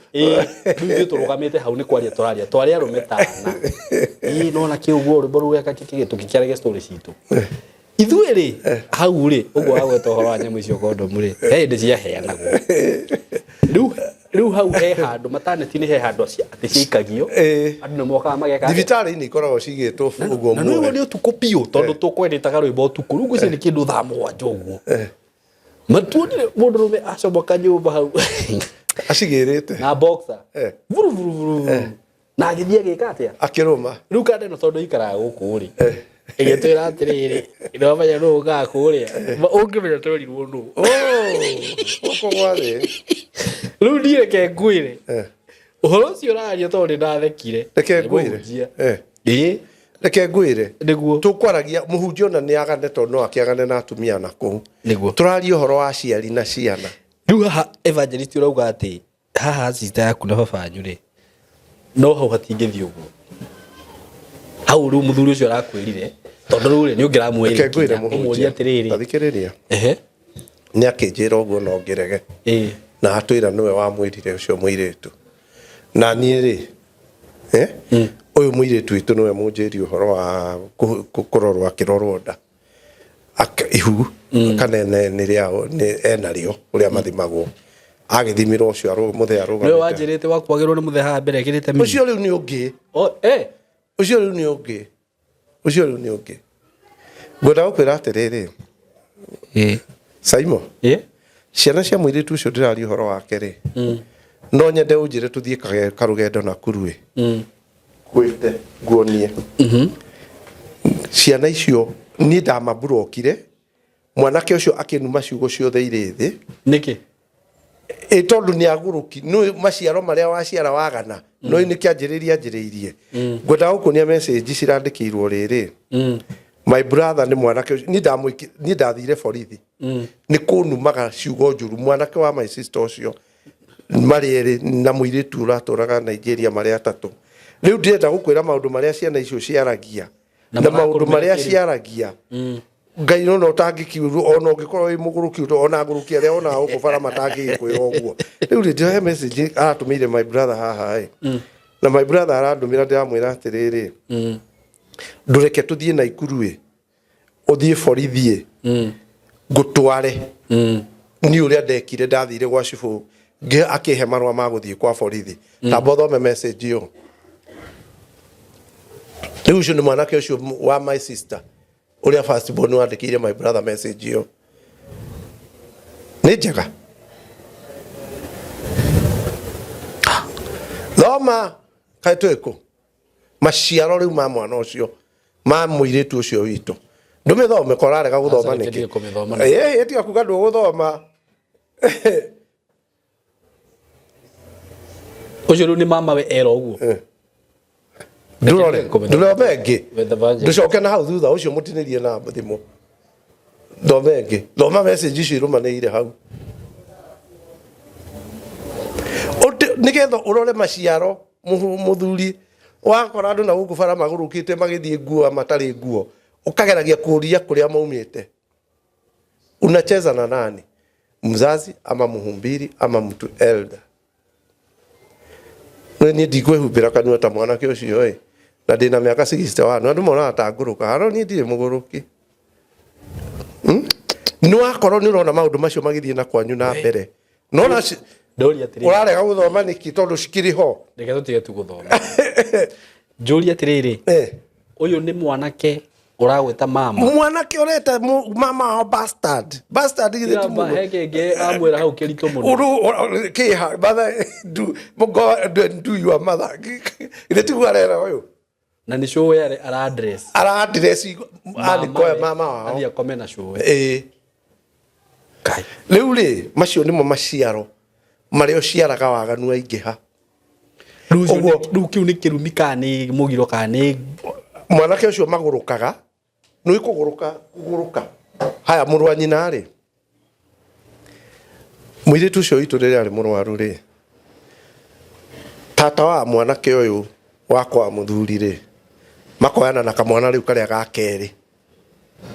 riu turugamite hau ni kwaria twaria rumetana nona ki uguo ri boru weka tukikiarage story citu ithuĩ rĩ hau rĩ ũguo wagweta ũhoro wa nyamũ icio kondomu rĩ he hĩndĩ ciaheanagwo rĩu hau he handu maternity ni he handu ati ciikagio andu mokaga mageka thibitari ni ikoragwo cigitwo uguo mwe no ni utuko piu tondu tukwendetaga rwimbo utuko rugu ici ni kindu thaa 7 uguo matuonire mundu rume acomoka nyumba hau acigirite na boxer vuru vuru vuru na agithia gika atia akiruma riu kande no tondu ikaraga guku ri igitwira atiriri ino manya no uga kuria ungimenya twirirwo ndu oko gware riu ndireke ngwire uhoro ucio uraria tondu ndathekire reke ngwire reke ngwire niguo tukwaragia muhunjio na ni agane tondu akiagane na atumia na ku niguo turaria uhoro wa ciari na ciana riu haha evangelist urauga ati haha sister yaku na baba anyu ri no hau hatingithio uguo hau riu muthuri ucio arakwirire tondu riu ni ungiramwira umuria atiriri athikiriria ni akinjira uguo no ngirege na atwira niwe wa mwirire ucio mwiritu na ni ri uyu mwiritu witu niwe munjiri uhoro wa kurorwa kirorwo nda ihu kanene ni riao ni enario uria mathimagwo agithimirwo ucio muthea rugamite niwe wanjirite wakwagirwo ni muthea mbere ekirite mi ucio riu ni ungi ucio riu ni ungi ucio riu ni ungi ngoda ukwira atiriri Saimo ciana cia mwiritu ucio ndirari uhoro wake ri no nyende unjire tuthie karugendo na kurue kwite guonie ciana icio ni ndamaburokire mwanake ucio akinuma ciugo ciothe iri thi niki tondu ni aguruki no maciaro maria waciara wagana no ni kianjiriria njiriirie ngoda gukunia message cirandikirwo riri my brother ni mwanake ni ndathire borithi ni kunumaga ciugo njuru mwanake wa my sister ucio mari na muiritu uraturaga Nigeria mari atatu riu ndirenda gukwira maundu maria ciana icio ciaragia na maundu maria ciaragia ngai no tangikiuru ona ungikorwo wi muguruki ona nguruki aria ona ukubara matangi kwira uguo riu ndirhe message aratumire my brother haha na my brother arandumira ndiramwira atiriri ndureke tuthie na ikurue uthie borithi ngutware ni uria ndekire ndathire gwa cibu akihe marwa ma guthie kwa borithi tamba thome message yo riu ucio ni mwanake ucio wa my sister uria first born wandikire my brother message yo ni njega thoma kaitweko maciaro riu ma mwana ucio ma muiritu ucio witu ndumithome korarega guthoma niki etiga kuga ndu guthoma ucio ni mama we era uguo ndurore bengi nducoke na hau thutha ucio mutinirie na thimu bengi thoma message icio irumanire hau nigetha urore maciaro muthuri wakora andu na guku bara magurukite magithie nguo matari nguo ukageragia kuria kuria maumite unacheza na nani mzazi ama muhumbiri ama mtu elder ni ndigwehumbira kanua ta mwanake ucio na ndina miaka 61 andu mona atanguruka haro ni ndire muguruki no akorwo ni urona maundu macio magithie na kwanyu na mbere no na ndori atiriri urarega guthoma niki tondu cikiri ho ndeke tutige tu guthoma njuri atiriri uyu ni mwanake uragweta mama mwanake ureta mama bastard githe tu hekenge amwira hau kirito muno uru kiha batha do your mother githe tu arera uyu na ni show yare ara address alikoya mama wao athia komena show kai riu ri macio nimo maciaro mario ciaraga waganu aingiha riu kiu ni kirumi kani mugiro kani mwanake ucio magurukaga no ikuguruka haya murwa nyina ri mwiritu ucio itu riri ari murwaru ri tata wa mwanake uyu wakwa muthuri ri makoyana na kamwana riu karia gakeri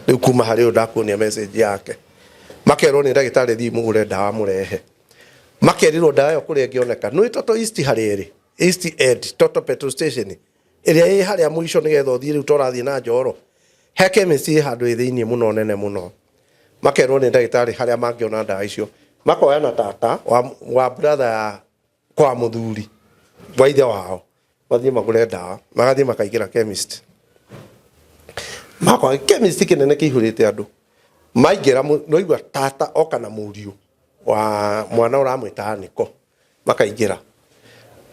riu kuma hari ndakuonia message yake makerwo ni ndagitari thii mugure ndawa murehe makerirwo ndawa yo kuria ngioneka no itoto east hariri east end toto petrol station iria ĩ haria mwisho nigetha uthie riu torathie na njoro he chemist handu ithiini muno nene muno makerwo ni ndagitari haria mangiona ndawa icio makoyana tata wa brother kwa muthuri waithe wao bathie magure ndawa magathie makaigira chemist makwa chemist kinene kihurite andu maigira noigwa tata oka na muriu wa mwana uramwita Niko makaigira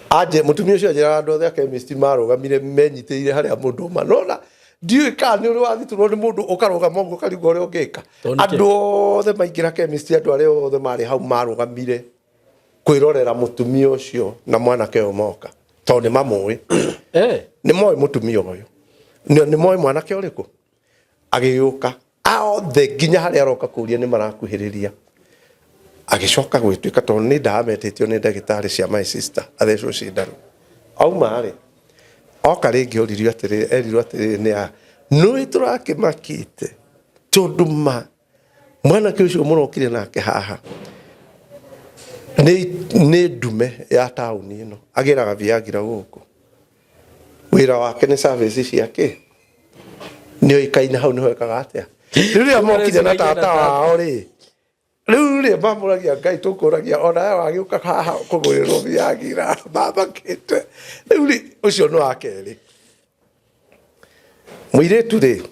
aje mutumia ucio ajira andu othe chemist marugamire menyitire haria mundu manona ndiu ka ni uri wathitwo ni mundu ukaruga mongo karigo uri ungika andu othe maigira chemist andu ari othe mari hau marugamire kwirorera mutumia ucio na mwana keo moka to ni mamui ni moi mutumia uyu ni moi mwana keo riku agiyuka aothe nginya haria aroka kuria ni marakuhiriria agicoka gwituika to ni ndametetio ni ndagitari cia my sister athecwo cindano auma ri oka ringi uririo atiri erirwo atiri ni a no iturake makite tonduma mwana ke ucio murokire nake haha ni ndume ya tauni ino agiraga viagira guku wira wake ni service ciake ni oikaina hau niho ekaga atia riria mokire na tata wao ri riu bamuragia ngai tukuragia ona wagiuka haha kugurirwo viagira baba kite riu ucio no akeri muiretu ri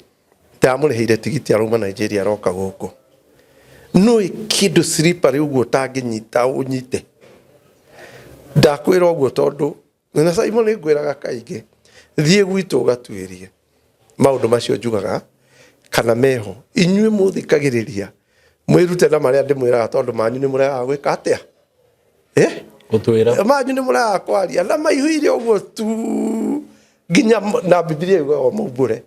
tamurihire tigiti aruma Nigeria roka guku no ikido slipa ri uguo tanginyita unyite ndakwira uguo tondu na Simon ngwiraga kaingi thie gwitu gatwirie maundu macio njugaga kana meho inyue muthikagiriria mwirute na maria ndimwiraga tondu manyu ni muraga gwika atia gutwira manyu ni muraga kwaria na maihuire uguo tu ginya na Biblia yugaga mumbure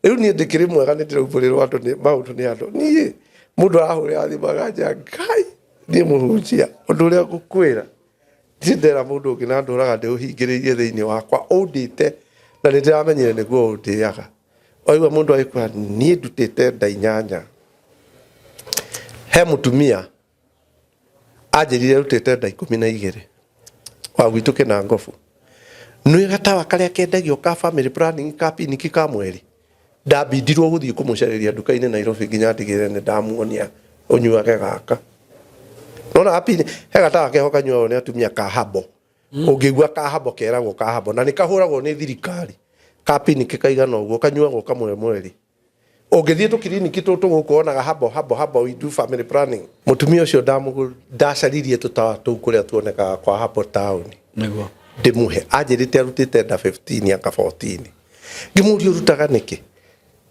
riu ni ndikiri mwega ni ndirauburirwo andu ni maundu ni andu ni mundu ahuri athimaga ngai ni muhunjia undu uria gukwira ndindera mundu ungi na nduraga ndiuhingiririe thiini wakwa undite na ndiramenyire niguo undiaga oigwa mundu aikwa ni ndutite ndainyanya he mutumia ajirire rutite nda 12 wa gwitu kina ngofu nui gatawa karia kendagio ka family planning ka piniki ka mweri ndabindirwo guthii kumucereria nduka-ini Nairobi nginya ndigire ni ndamuonia unyuage gaka nona apini he gatawa keho kanyuo ni atumia ka habo ungigua ka habo keragwo ka habo na nikahuragwo ni thirikari ka piniki kaigana uguo kanyuagwo kamwe mweri ungithie tu kiliniki tutu gukuonaga habo we do family planning mutumia ucio ndacaririe tutawa tu kuria tuonekaga kwa habo town niguo ndimuhe ajirite arutite nda 15 anga 14 ngimurio rutaga niki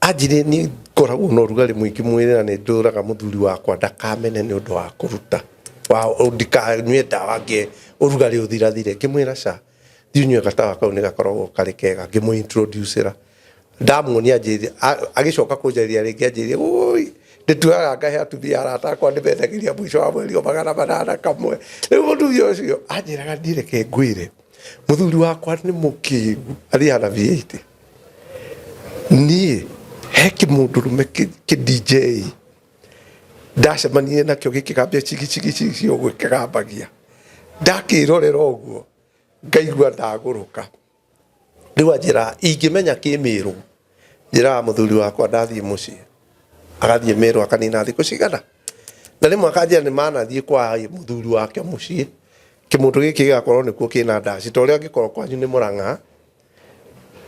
ajire ni koragwo no rugari mwiki mwire na ni nduraga muthuri wakwa ndakamene ni undu wa kuruta wa ndika nywe dawa nge urugari uthirathire ngimwira ca thiunywe gatawa kau ni gakoragwo kari kega ngimu introducera ndamuonia ajiri agicoka kunjariria ringi ajiri oi ndituaga ngahe atumia arata kwa ndibendagiria mwisho wa mweri magana manana kamwe riu mundu ucio ajiraga ndireke ngwire muthuri wakwa ni mukigu ari ana V8 ni heki mundu rume ki DJ ndacemanie nakio gikigambia chigi ogwe kagambagia ndakirorera uguo ngaigua ndaguruka riu ajira ingimenya kimiru njira muthuri wakwa ndathie mucii agathie miru akanina thiku cigana na rimwe akanjira ni manathie kwa muthuri wake mucii kimundu giki gigakorwo nikuo kina ndaci to ria ngikorwo kwanyu ni Murang'a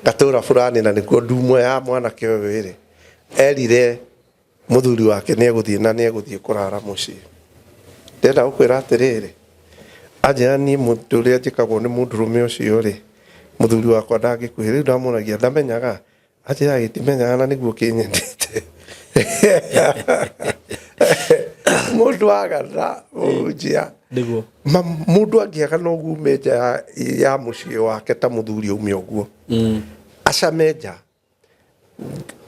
gatura fulani na nikuo ndumwe ya mwana kio wiri erire muthuri wake ni eguthie na ni eguthie kurara mucii ndenda gukwira atiriri ajira ni mundu ria njikagwo ni mundurume ucio ri muthuri wakwa ndangikuhira riu ndamunagia ndamenyaga ajira gitimenyaga na niguo kinyendete mundu agana unjia niguo mundu angiaga no gumeja ya mucii wake ta muthuri ume uguo acameja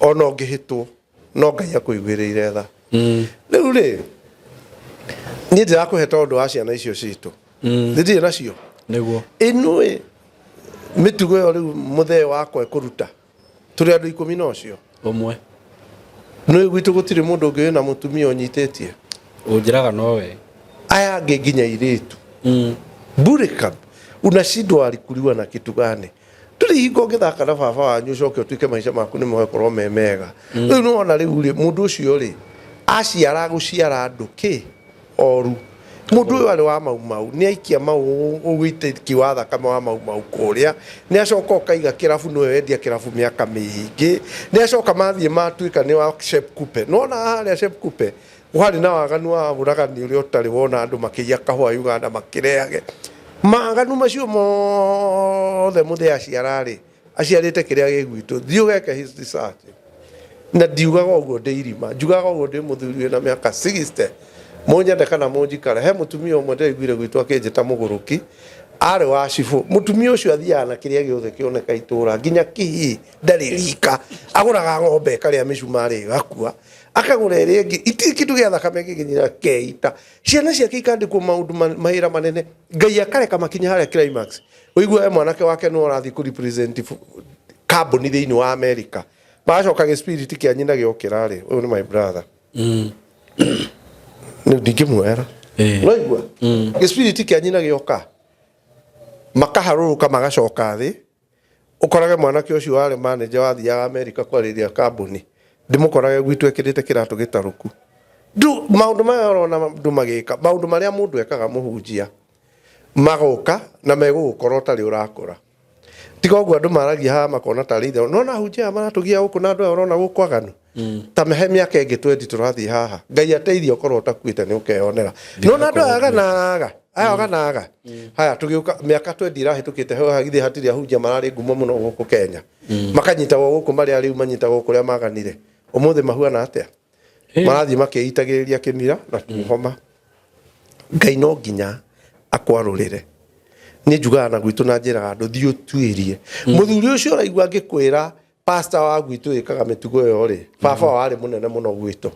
ona ungihitwo no ngai akuiguirire tha riu ri ni ndirakuhe tondu wa ciana icio citu ndiri nacio niguo inui mitugo yo riu muthee wakwa ekuruta turi andu 10 na ucio umwe no gwitu gutiri mundu ungi na mutumia unyitetie unjiraga nowe aya nginya iritu burika unashindwa alikuliwa na kitu gani tuli hingo ngithaka na baba wanyu coke utuike maisha maku ni mwekorwo memega riu no ona riu ri mundu ucio ri aciara guciara andu ki oru mundu uyu ari wa mau ni aikia mau ugwitiki wa thakame wa mau kuria ni acoka ukaiga kirabu no wendia kirabu miaka mingi ni acoka mathie matuika ni wa Shep Coupe nona haria Shep Coupe wari na waganu wa buragani uri utari wona andu makiya kahua Uganda makireage maganu macio mothe muthe aciarite kiria gigwitu thiu geke history search na ndiugaga uguo ndeirima njugaga uguo ndi muthuri na miaka 60 munyende kana munjikara he mutumia umwe ndeiguire gwitu akinjita muguruki ari wa cibu mutumia ucio athiaga na kiria giothe kioneka itura nginya kihi ndari rika aguraga ng'ombe karia micumari gakua akagura iri ingi iti kitu gia thakame gikinyira keita ciana ciake ikandikwo maundu mahira manene ngai akareka makinya haria climax uigua mwanake wake no arathi ku represent carbon thiini wa America bacoka spirit kia nyina giokira ri uyu ni my brother ni ndingimwera uigua spirit kia nyina gioka makaharuruka magacoka thi ukorage mwanake ucio wari manager wa thia America kwariria carbon ndimukorage gwitu ekirite kiratu gitaruku du maundu maya orona ndu magika maundu maria mundu ekaga muhunjia magoka na megukorwo tari urakura tiga uguo andu maragia ha makona tari ithe nona hunjia maratugia guku na andu orona gukwaganu ta mehe miaka ingi 20 turathi haha ngai ateithio korwo utakuite ni ukeyonera nona andu aganaga ayoganaga haya tugiuka miaka 20 irahitukite ho hagithi hatiri ahunjia marari ngumo muno guku Kenya makanyitagwo guku mari ari umanyitagwo kuria maganire umuthi mahuana atia marathi makeitagiriria kimira na tuhoma ngai no nginya akwarurire ni njugaga na gwitu na njira andu thiu tuirie muthuri ucio raigua ngikwira pastor wa gwitu ikaga mitugo yo ri baba wari munene muno gwitu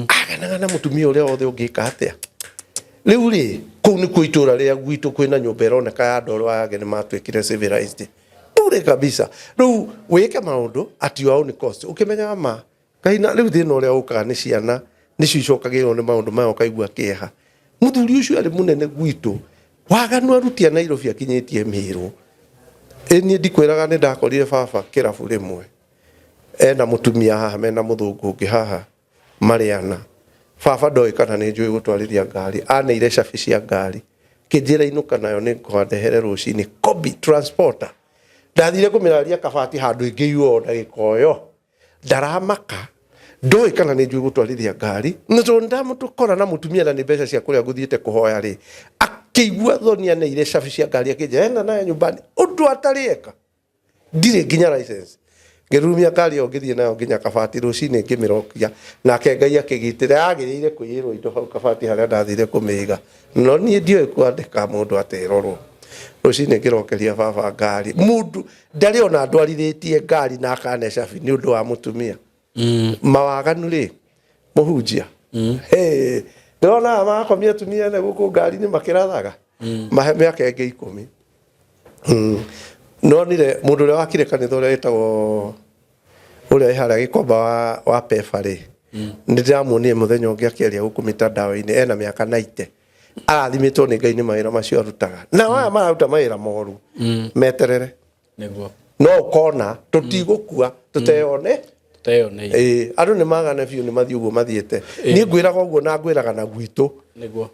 aganaga na mutumia uria othe ungika atia riu ri kuu ni kuitura ria gwitu kwina nyumba ironeka ya ndoro yake ni matwikire civilized ure kabisa riu wike maundu ati wao ni cost ukimenya ma kaina riu thina uria ukaga ni ciana ni cicokagirwo ni maundu mayo kaigua kieha muthuri ucio ari munene gwitu waganu arutia Nairobi akinyitie miru eni ndikwiraga ni ndakorire baba kirabu rimwe ena mutumia haha mena muthungu ungi haha mariana baba ndoi kana ni njui gutwariria ngari aneire cabi cia ngari kinjira inuka nayo ni kwandehere rucini Kobi transporter ndathire kumiraria kabati handu ingi yuo ndagikoyo ndaramaka ndoi kana ni njui gutwariria ngari nzo ndamutukora na mutumia na ni mbeca cia kuria nguthiite kuhoya ri akigua thonia neire cabi cia ngari akinja ena nayo nyumbani undu atarieka ndire nginya license ngirumia ngari yo ngithie nayo nginya kabati rucini ngimirokia nake ngai akigitire agirire kuyirwo indo hau kabati haria ndathire kumiga no nie ndio kwandika mundu aterorwo rucini ngirokeria baba ngari mundu ndari ona ndwarithĩtie ngari na akane cabi ni undu wa mutumia mawaganu ri muhunjia ndona makomia tumia na guku ngari ni makirathaga mahe miaka ingi 10 no nire mundu ria wakire kanitha uria witagwo uria ihara gikomba wa pefari ndiramuonie muthenya ungi akiaria guku mitandao-ini ena miaka 90 arathimitwo ni ngai ni mawira macio arutaga na aya mararuta mawira moru meterere niguo no ukona tutigukua tuteyone andu ni magane biu ni mathi uguo mathiete ni ngwiraga uguo na ngwiraga na gwitu niguo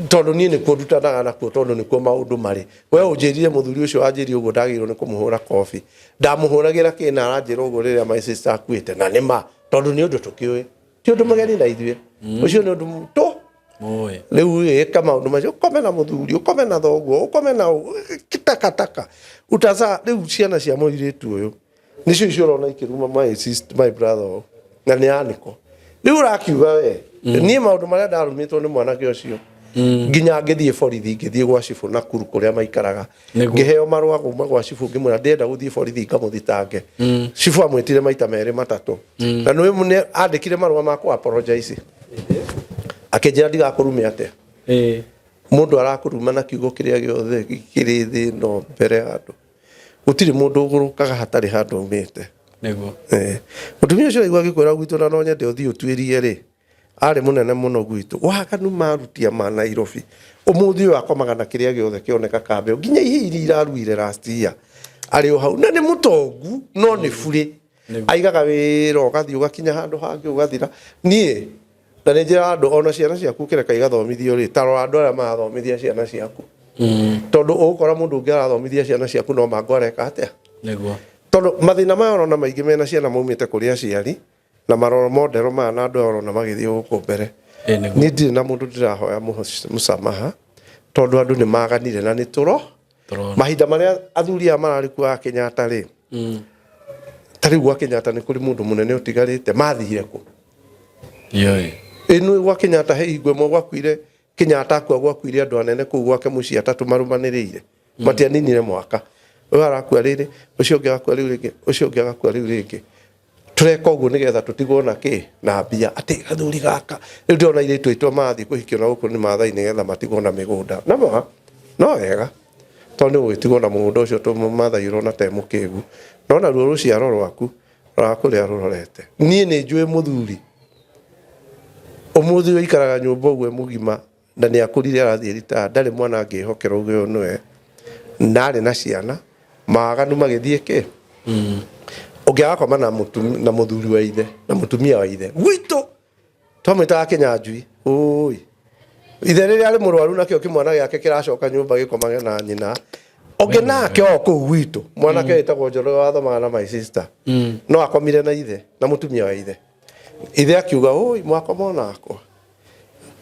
tondu ni ni kurutanaga na kuo tondu ni kuo maundu mari we unjirire muthuri ucio wanjiri uguo ndagirwo ni kumuhura kofi ndamuhuragira kina aranjira uguo riria my sister akuite na nima tondu ni undu tukiwe ti undu mageni na ithuĩ ucio ni undu to moe riu eka maundu macio ukome na muthuri ukome na thoguo ukome na kitakataka utaza riu ciana cia muiritu uyu nicio icio urona ikiruma my sister my brother na ni aniko riu rakiuga we ni maundu maria ndarumitwo ni mwanake ucio nginya ngithie borithi ngithie gwa cibu na kuru kuria maikaraga ngiheo marua kuma gwa cibu ngimwira ndenda guthie borithi ngamuthitange cibu amwitire maita meri matatu na niwe mune andikire marua ma ku apologize akenjira ndigakurume atia mundu arakuruma na kiugo kiria giothe kiri thi no mbere andu gutiri mundu ugurukaga hatari handu umite niguo mutumia ucio igwa gikwira gwitu na no nyende uthie utwirie ri ari munene muno gwitu waganu marutia ma Nairobi umuthi uyu akomaga na kiria giothe kioneka kambe nginya ihiri iraruire last year ari o hau na ni mutongu no ni buri aigaga wira ugathi ugakinya handu hangi ugathira nie na nĩ njĩra andũ ona ciana ciaku kĩreka igathomithio rĩ tarora andũ arĩa marathomithia ciana ciaku tondũ ũgũkora mũndũ ũngĩ arathomithia ciana ciaku no mangoreka atĩa nĩguo tondũ mathĩna maya ona maingĩ mena ciana maumĩte kũrĩ aciari na maroro modero maya na andũ orona magĩthiĩ gũkũ mbere niĩ ndirĩ na mũndũ ndĩrahoya mũsamaha tondũ andũ nĩ maganire na nĩ tũro mahinda marĩa athuri aya mararĩ kuo Kenyatta rĩ tarĩ gwa Kenyatta nĩ kũrĩ mũndũ mũnene ũtigarĩte mathire kũ ĩno gwa Kenyatta he igwe mwe gwakuire Kenyatta akua gwakuire andũ anene kũu gwake mũciĩ atatũ marumanĩrĩire matianinire mwaka ũyũ arakua rĩrĩ ũcio ũngĩ agakua rĩu rĩngĩ ũcio ũngĩ agakua rĩu rĩngĩ tureka ũguo nĩgetha tũtigwo na kĩ na mbia atĩ gathuri gaka rĩu ndĩrona airĩtu aitũ mathiĩ kũhikio na gũkũ nĩ Maathai nĩgetha matigwo na mĩgũnda no wega tondũ nĩ ũgĩtigwo na mũgũnda ũcio tondũ Maathai ũrona te mũkĩgu no na ruo rũciaro rwaku rũrakũrĩa rũrorete niĩ nĩ njũĩ mũthuri ũmũthĩ ũikaraga nyũmba ũguo mũgima na nĩ akũrire arathiĩ rita ndarĩ mwana angĩhokera ũguo nĩwe na arĩ na ciana maganu magĩthiĩ kĩ ũngĩaga koma na mũthuri wa ithe na mũtumia wa ithe gwitũ twamwĩtaga Kĩnyanjui ũĩ ithe rĩrĩa arĩ mũrwaru nakĩo kĩmwana gĩake kĩracoka nyũmba gĩkomage na nyina ũngĩ nake o kũu gwitũ mwanake wĩtagwo Njoroge wathomaga na my sister no akomire na ithe na mũtumia wa ithe akiuga ũĩ mwakoma onakwa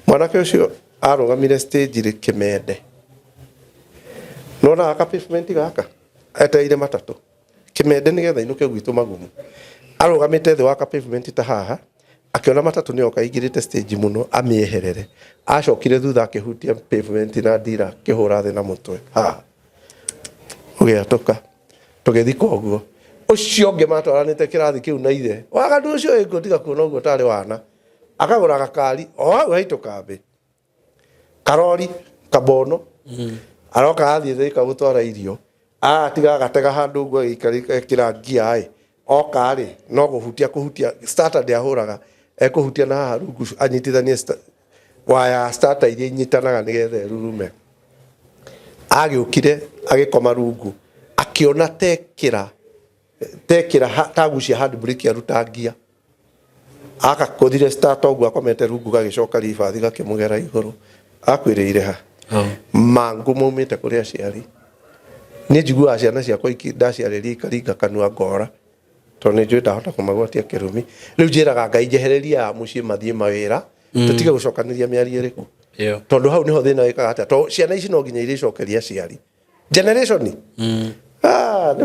mwanake ũcio arũgamire stage rĩ Kĩmende nona aka pavement gaka eteire matatũ Kĩmende nĩgetha inũke gwitũ magumu arũgamĩte thĩ wa ka pavement ta haha akiona matatũ nĩoka igirĩte stage mũno amĩeherere acokire thutha akĩhutia pavement na ndira kĩhũra thĩ na mũtwe ũgĩatũka tũgĩthika ũguo ũcio ũngĩ matwaranĩte kĩrathi kĩu na ithe waganu ũcio ĩngĩ tiga kuona ũguo tarĩ wana akagũra gakari o hau haitũ kambĩ karori kabono aroka athiĩ thĩ gũtwara irio tiga gatega handũ ũguo agĩikara ngia oka rĩ no kũhutia starter ndĩahũraga ekũhutia na haha rungu anyitithanie waya starter iria inyitanaga nĩgetha rurume agĩũkire agĩkoma rungu akĩona tekĩra tagucia handbrake aruta ngia akakũthire starter ũguo akomete rungu gagĩcoka ribathi gakĩmũgera igũrũ akwĩrĩire ha mangũ maumĩte kũrĩ aciari nĩ njiguaga ciana ciakwa ndaciarĩria ikaringa kanua ngora tondũ nĩ njũĩ ndahota kũmagwatia kĩrumi rĩu njĩraga Ngai njehereria mũciĩ mathiĩ mawĩra tũtige gũcokanĩria mĩario ĩrĩkũ tondũ hau nĩho thĩna wĩkaga atĩa tondũ ciana ici no nginya irĩcokeria aciari generation nĩ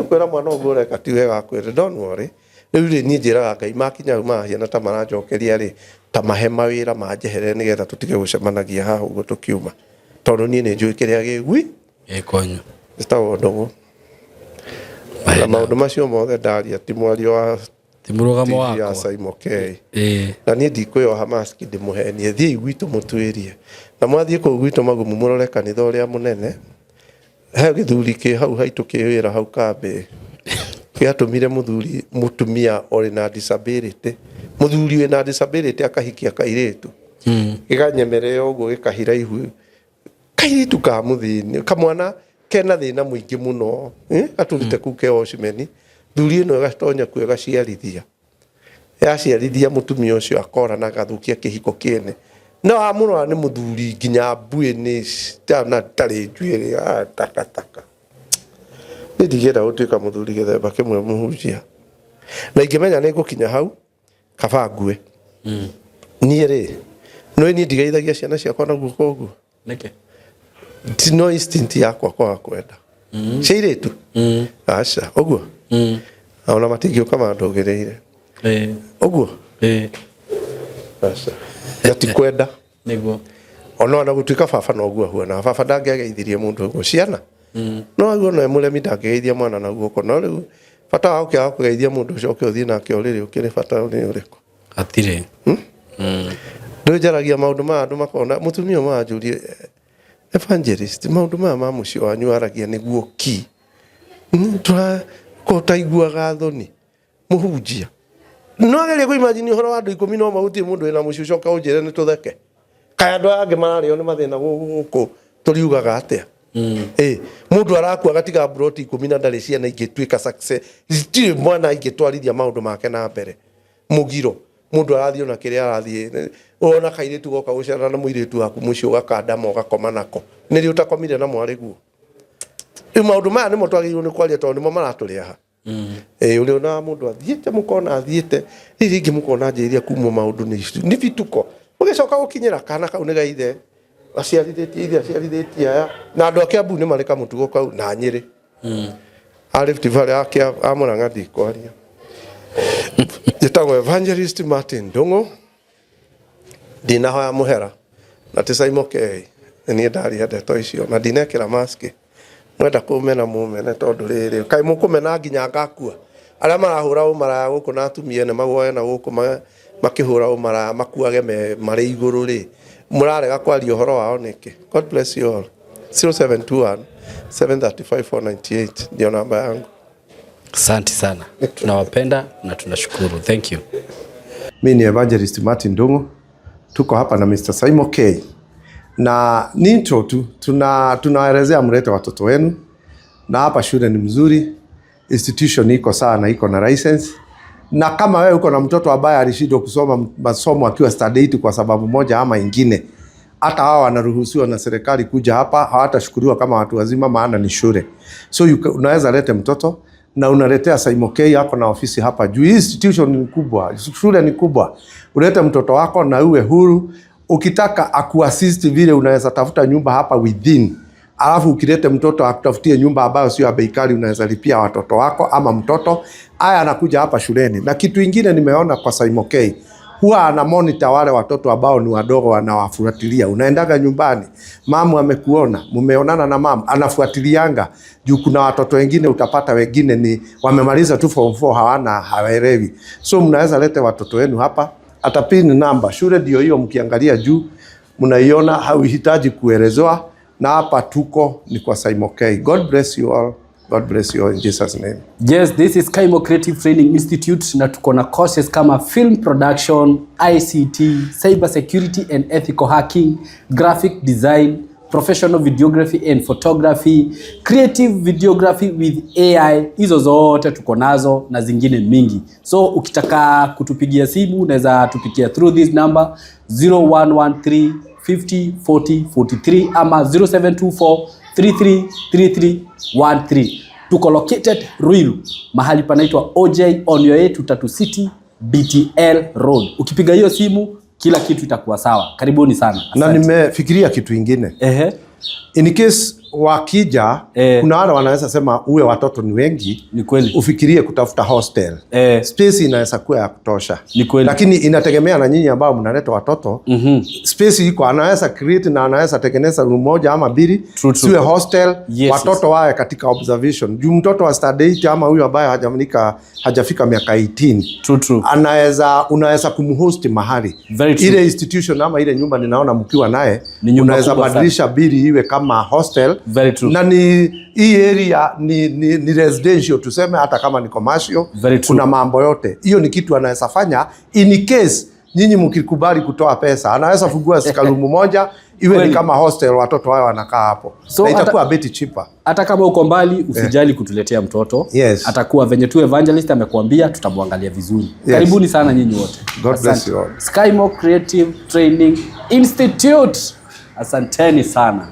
kwĩra mwana ũguo ũreka ti wega kwĩre don't worry rĩu rĩ niĩ njĩraga Ngai makinya hau mahiana ta maranjokeria rĩ ta mahe mawĩra manjeherere nĩgetha tũtige gũcemanagia haha ũguo tũkiuma tondũ niĩ nĩ njũĩ kĩrĩa gĩgwi gĩkonyo Gĩtagwo ndogo na maũndũ macio mothe ndaria ti mwario wa ti mũrũgamo wakwa Simon K na niĩ ndikwĩoha maski ndĩmũhenie thiĩ gwitũ mũtuĩrie na mwathiĩ kũu gwitũ magumu mũrore kanitha ũrĩa mũnene he gĩthuri kĩ hau haitũ kĩwĩra hau kambĩ gĩatũmire mũtumia ũrĩ na disability mũthuri wĩna disability akahikia kairĩtu gĩkanyemerera ũguo gĩkahira ihu kairĩtu ka mũthĩni kamwana kena thĩna mũingĩ mũno atũrite kũu ke Oshimeni thuri ĩno ĩgatonya kuo yaciarithia mũtumia ũcio akora na gathũkia kĩhiko kĩene no amũrora nĩ mũthuri nginya mbuĩ na tarĩ njuĩrĩ takataka nĩ ndigĩra gũtuĩka mũthuri gĩthemba kĩmwe mũhunjia na ingĩmenya nĩ ngũkinya hau kaba ngue niĩ rĩ no niĩ ndigeithagia ciana ciakwa na guoko ũguo nĩkĩ no instinct yakwa kwaga kwenda ciairĩtu aca ũguo ona matingĩũka mandũgĩrĩire ũguo aca gatikwenda nĩguo ona gũtuĩka baba noguo ahuana baba ndangĩageithirie mũndũ ũguo ciana no aguo no mũremi ndangĩgeithia mwana na guoko no rĩu bata wa ũkĩaga kũgeithia mũndũ ũcio ũthiĩ nake ũrĩrĩ ũkĩrĩ bata nĩ ũrĩkũ hatirĩ ndũnjaragia maũndũ ma andũ makona mũtumia manjũrie evangelist maũndũ maya ma mũciĩ wanyu aragia nĩguo ki tũtaiguaga thoni mũhunjia no ageria kũimagine ũhoro wa andũ 10 no mahutie mũndũ wĩna mũciĩ ũcoka ũnjĩre nĩ tũtheke kaya andũ angĩ mararĩo nĩ mathĩna gũkũ tũriugaga atĩa mũndũ arakua gatiga broti 10 na ndarĩ ciana ingĩtuĩka success itirĩ mwana ingĩtwarithia maũndũ make na mbere mũgiro mundu arathio na kiria arathie ona kaire tu goka gucera na muiritu waku mucio gakanda mo gakoma nako niri utakomire na mwariguo maundu maya nimo twagirwo ni kwaria tondu nimo maratureha uri ona mundu athiete mukona athiete ringi mukona njiria kuma maundu ni vituko ugicoka gukinyira kana kau ni gaithe aciarithitie ithe aciarithitie aya na andu ake Abu ni mareka mutugo kau na Nyeri Rift Valley akia Amurang'a ndikwaria njitagwo Evangelist Martin Ndung'u ndinahoya muhera na ticaimokei ni ndari ndeto icio na ndinekira maski mwenda kumena mumene tondu riri kai mukumena nginya ngakua aria marahura umara guku na atumia ne magoya na guku makihura umara makuage mari iguru ri murarega kwaria uhoro wao niki. God bless you all. 0721 735 498 ndio namba yangu. Asante sana. Tunawapenda na tunashukuru. Thank you. Mimi ni Evangelist Martin Ndung'u. Tuko hapa na Mr. Simon K. Na ni intro tu tunaelezea mlete watoto wenu. Na hapa shule ni mzuri. Institution iko sana, iko na license. Na kama wewe uko na mtoto ambaye alishindwa kusoma masomo akiwa study 8 kwa sababu moja ama ingine, hata hao wanaruhusiwa na serikali kuja hapa, hawatashukuriwa kama watu wazima maana ni shule. So unaweza lete mtoto na unaletea Simon K yako na ofisi hapa juu. Institution ni kubwa, shule ni kubwa. Ulete mtoto wako na uwe huru. Ukitaka akuassist vile unaweza tafuta nyumba hapa within. Alafu ukilete mtoto akutafutie nyumba ambayo sio ya bei kali, unaweza lipia watoto wako ama mtoto haya anakuja hapa shuleni. Na kitu kingine nimeona kwa Simon K, huwa ana monitor wale watoto ambao ni wadogo, anawafuatilia. Unaendaga nyumbani, mamu amekuona, mumeonana na mamu, anafuatilianga juu kuna watoto wengine utapata wengine ni wamemaliza tu form 4 hawaelewi. So mnaweza lete watoto wenu hapa, atapini namba. Shule ndio hiyo mkiangalia juu mnaiona, hauhitaji kuelezewa. Na hapa tuko ni kwa Simon K. God bless you all. God bless you all in Jesus name. Yes, this is Kaimo Creative Training Institute na tuko na courses kama film production, ICT, cyber security and ethical hacking, graphic design, professional videography and photography, creative videography with AI. Hizo zote tuko nazo na zingine mingi. So ukitaka kutupigia simu unaweza tupigia through this number 0113 50 40 43 ama 0724 33 33 13. Tuko located Ruiru, mahali panaitwa OJ on your way to Tatu City BTL Road. Ukipiga hiyo simu kila kitu itakuwa sawa. Karibuni sana. Asante. Na nimefikiria kitu kingine. In case wakija kuna wale wanaweza sema uwe watoto ni wengi, ni kweli. Ufikirie kutafuta hostel. Space inaweza kuwa ya kutosha. Ni kweli. Lakini inategemea na nyinyi ambao mnaleta watoto. Space iko, anaweza create na anaweza tengeneza room moja ama mbili. Siwe hostel. Yes, watoto wawe katika observation. Juu mtoto wa study 8 ama huyu ambaye hajafika miaka 18. Unaweza kumhost mahali. Ile institution ama ile nyumba ninaona mkiwa naye, unaweza badilisha bili iwe kama hostel. Very true. Na ni hii area ni residential tuseme, hata kama ni commercial. Kuna mambo yote. Hiyo ni kitu anaweza fanya in case nyinyi mkikubali kutoa pesa. Anaweza fungua sikalumu moja iwe ni kama hostel, watoto wao wanakaa hapo. So na itakuwa bit cheaper. Hata kama uko mbali usijali kutuletea mtoto. Atakuwa venye tu Evangelist amekuambia, tutamwangalia vizuri. Karibuni sana nyinyi wote. God bless you all. Kaimo Creative Training Institute. Asanteni sana.